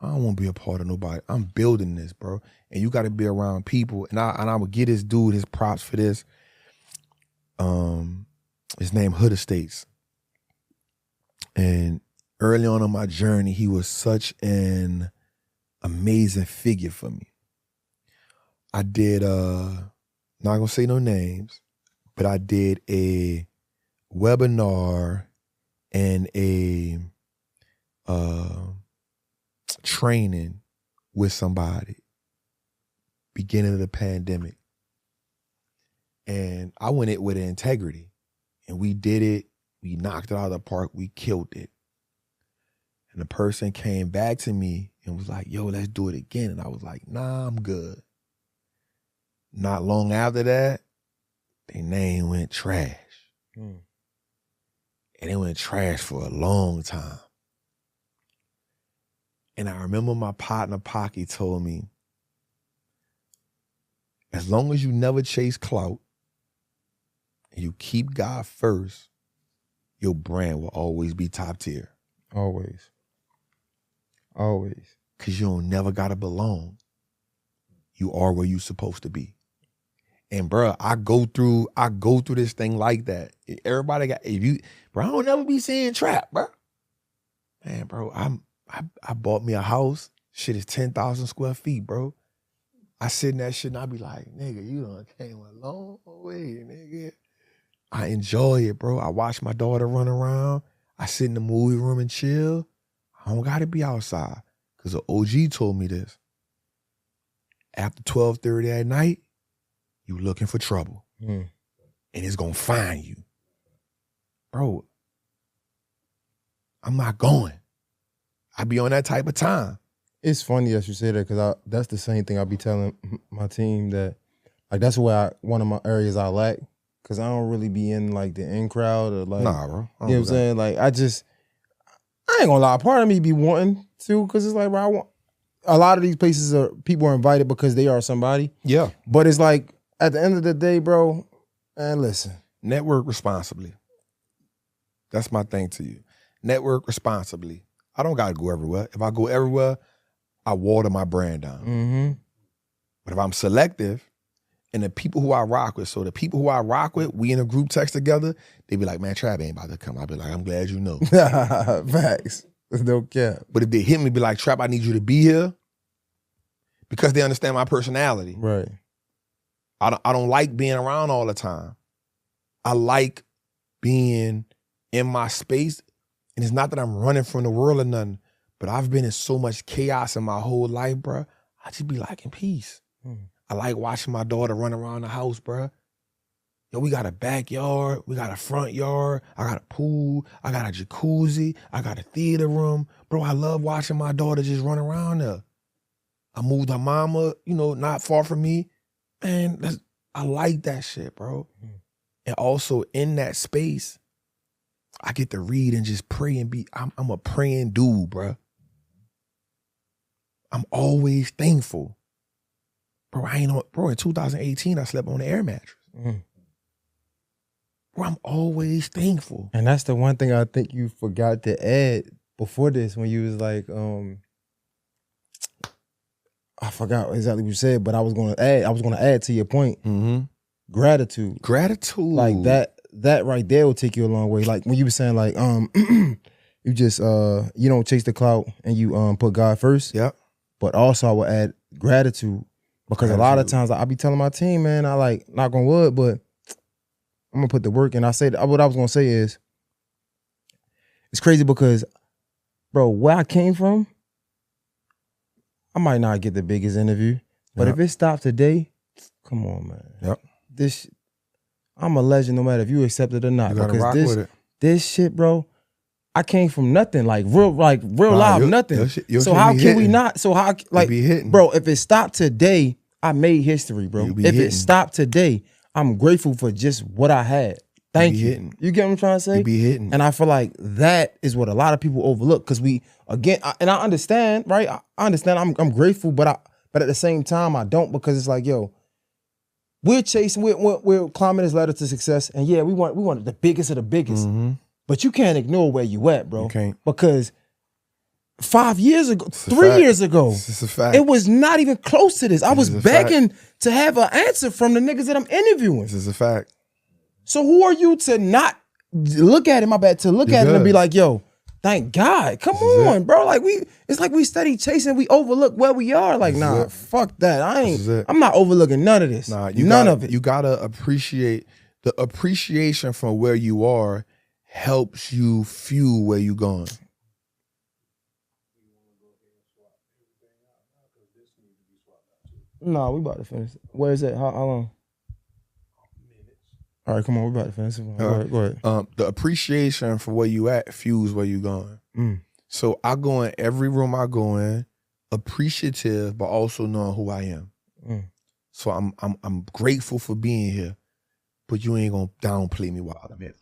I don't want to be a part of nobody. I'm building this, bro. And you got to be around people. And I would give this dude his props for this. His name Hood Estates. And early on in my journey, he was such an amazing figure for me. I did, not gonna say no names, but I did a webinar and a training with somebody beginning of the pandemic. And I went it with integrity. And we did it. We knocked it out of the park. We killed it. And the person came back to me and was like, yo, let's do it again. And I was like, nah, I'm good. Not long after that, their name went trash. And it went trash for a long time. And I remember my partner, Pocky, told me, as long as you never chase clout and you keep God first, your brand will always be top tier.
Always. Always.
Because you don't never got to belong. You are where you supposed to be. And bro, I go through this thing like that. Everybody got, bro, I don't never be saying trap, bro. Man, bro, I bought me a house. Shit is 10,000 square feet, bro. I sit in that shit and I be like, nigga, you done came a long way, nigga. I enjoy it, bro. I watch my daughter run around. I sit in the movie room and chill. I don't gotta be outside. Cause the OG told me this. After 12:30 at night, you looking for trouble. And it's gonna find you. Bro, I'm not going. I be on that type of time.
It's funny that you say that because that's the same thing I be telling my team that, like, that's where one of my areas I lack because I don't really be in like the in crowd or like,
nah, bro.
You know what I'm saying? Like, I ain't gonna lie. Part of me be wanting to because it's like, bro, I want a lot of these places people are invited because they are somebody.
Yeah,
but it's like at the end of the day, bro. And listen,
network responsibly. That's my thing to you. Network responsibly. I don't gotta go everywhere. If I go everywhere, I water my brand down. But if I'm selective, and the people who I rock with, so the people who I rock with, we in a group text together, they be like, man, Trav ain't about to come. I be like, I'm glad you know.
Facts. No cap.
But if they hit me, be like, Trap, I need you to be here, because they understand my personality.
Right.
I don't like being around all the time. I like being in my space. And it's not that I'm running from the world or nothing, but I've been in so much chaos in my whole life, bro. I just be like in peace. I like watching my daughter run around the house, bro. Yo, we got a backyard, we got a front yard, I got a pool, I got a jacuzzi, I got a theater room. Bro, I love watching my daughter just run around there. I moved her mama, not far from me. Man, I like that shit, bro. And also in that space, I get to read and just pray and I'm a praying dude, bro. I'm always thankful. Bro, in 2018, I slept on the air mattress. Bro, I'm always thankful.
And that's the one thing I think you forgot to add before this when you was like, I forgot exactly what you said, but I was gonna add to your point. Gratitude. Like that right there will take you a long way. Like when you were saying like, you just you don't chase the clout and you put God first.
Yep.
But also I would add gratitude. Because a lot of times I be telling my team, man, I like knock on wood, but I'm gonna put the work in. What I was gonna say is, it's crazy because, bro, where I came from, I might not get the biggest interview, but if it stopped today, come on, man.
Yep.
I'm a legend no matter if you accept it or not.
You gotta rock with it.
This shit, bro, I came from nothing, like real live nothing. So how can we not? So how like, bro, if it stopped today, I made history, bro. If it stopped today, I'm grateful for just what I had. Thank you. You get what I'm trying to say?
You be hitting.
And I feel like that is what a lot of people overlook because and I understand, right? I understand. I'm grateful, but at the same time, I don't because it's like, yo, we're chasing, we're climbing this ladder to success, and yeah, we want the biggest of the biggest, but you can't ignore where you at, bro.
You can't.
Because 5 years ago, 3 years ago,
this is a fact.
it was not even close to this. I was begging to have an answer from the niggas that I'm interviewing.
This is a fact.
So who are you to not look at it, to look at it and be like, yo, thank God. Come on, bro. Like it's like we steady chasing, we overlook where we are. Like, nah, fuck that. I'm not overlooking none of this. None of it.
You gotta appreciate the appreciation from where you are helps you fuel where you going.
No, we about to finish. Where is it? How long? All right, come on, we about to finish. Go ahead.
The appreciation for where you at fuels where you going. So I go in every room I go in, appreciative, but also knowing who I am. So I'm grateful for being here, but you ain't gonna downplay me while I'm here.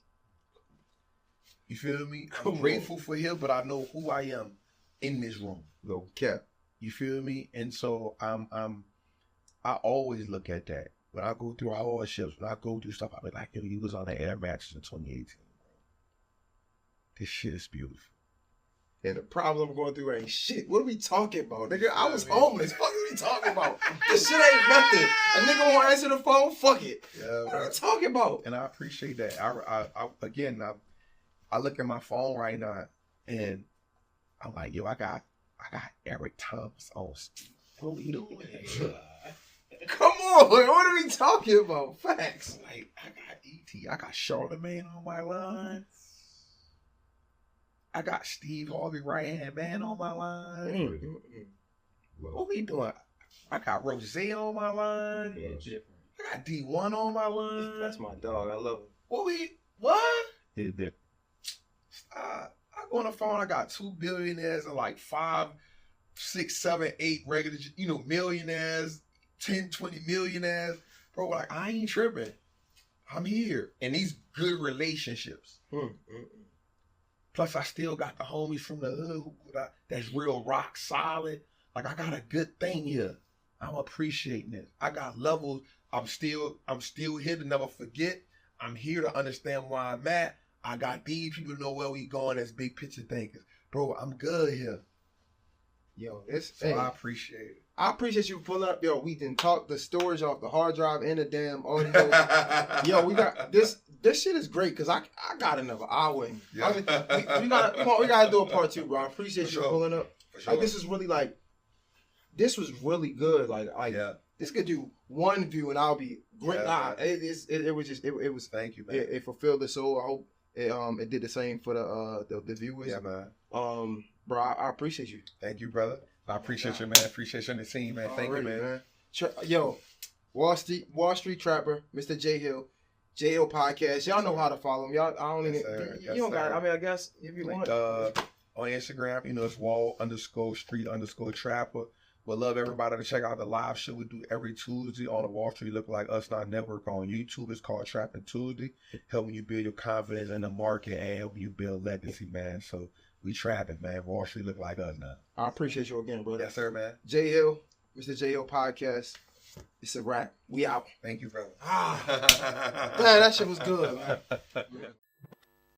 You feel me? I'm grateful for here, but I know who I am in this room. No cap. You feel me? And so I always look at that. When I go through our ships, when I go through stuff, I be like, yo, you was on the air matches in 2018. This shit is beautiful. And the problem I'm going through ain't shit. What are we talking about, nigga? I was homeless. Fuck are we talking about? This shit ain't nothing. A nigga won't answer the phone, fuck it. Yeah, what are we talking about? And I appreciate that. I look at my phone right now and I'm like, yo, I got Eric Thomas on. What are we doing? Come on, what are we talking about? Facts. Like, I got E.T., I got Charlamagne on my line. I got Steve Harvey right-hand man on my line. What we doing? I got Rose on my line. I got D1 on my line.
That's my dog. I love him.
What? I go on the phone, I got 2 billionaires and like 5, 6, 7, 8 regular, millionaires. 10, 20 millionaires, bro, like, I ain't tripping. I'm here. And these good relationships. Plus, I still got the homies from the hood that's real rock solid. Like, I got a good thing here. I'm appreciating this. I got levels. I'm still here to never forget. I'm here to understand where I'm at. I got these people to know where we going as big picture thinkers. Bro, I'm good here.
Yo,
I appreciate it.
I appreciate you pulling up. Yo, we didn't talk the storage off the hard drive and the damn audio. Yo, we got this. This shit is great because I got another hour. Yeah. I mean, we gotta do a part 2, bro. I appreciate you pulling up. Sure. Like, this is really this was really good. This could do 1 view and I'll be great. It was. Thank you, man. It fulfilled the soul. I hope it did the same for the viewers.
Yeah, man.
Bro, I appreciate you.
Thank you, brother. I appreciate you, man. Appreciate you on the team, man. Thank you, man.
Yo, Wall Street Trapper, Mr. J Hill, JL Podcast. Y'all know how to follow him. Y'all, I don't even. You don't got. I mean, I guess if you want.
On Instagram, it's Wall_Street_Trapper.
Would love everybody to check out the live show we do every Tuesday on the Wallstreet Look Like Us Network on YouTube. It's called Trapping Tuesday, helping you build your confidence in the market and helping you build legacy, man. So we trapping, man. Wallstreet Look Like Us now.
I appreciate you again, brother.
Yes, sir, man.
J Hill, Mr. J Hill Podcast. It's a wrap. We out.
Thank you, brother.
Man, that shit was good, man.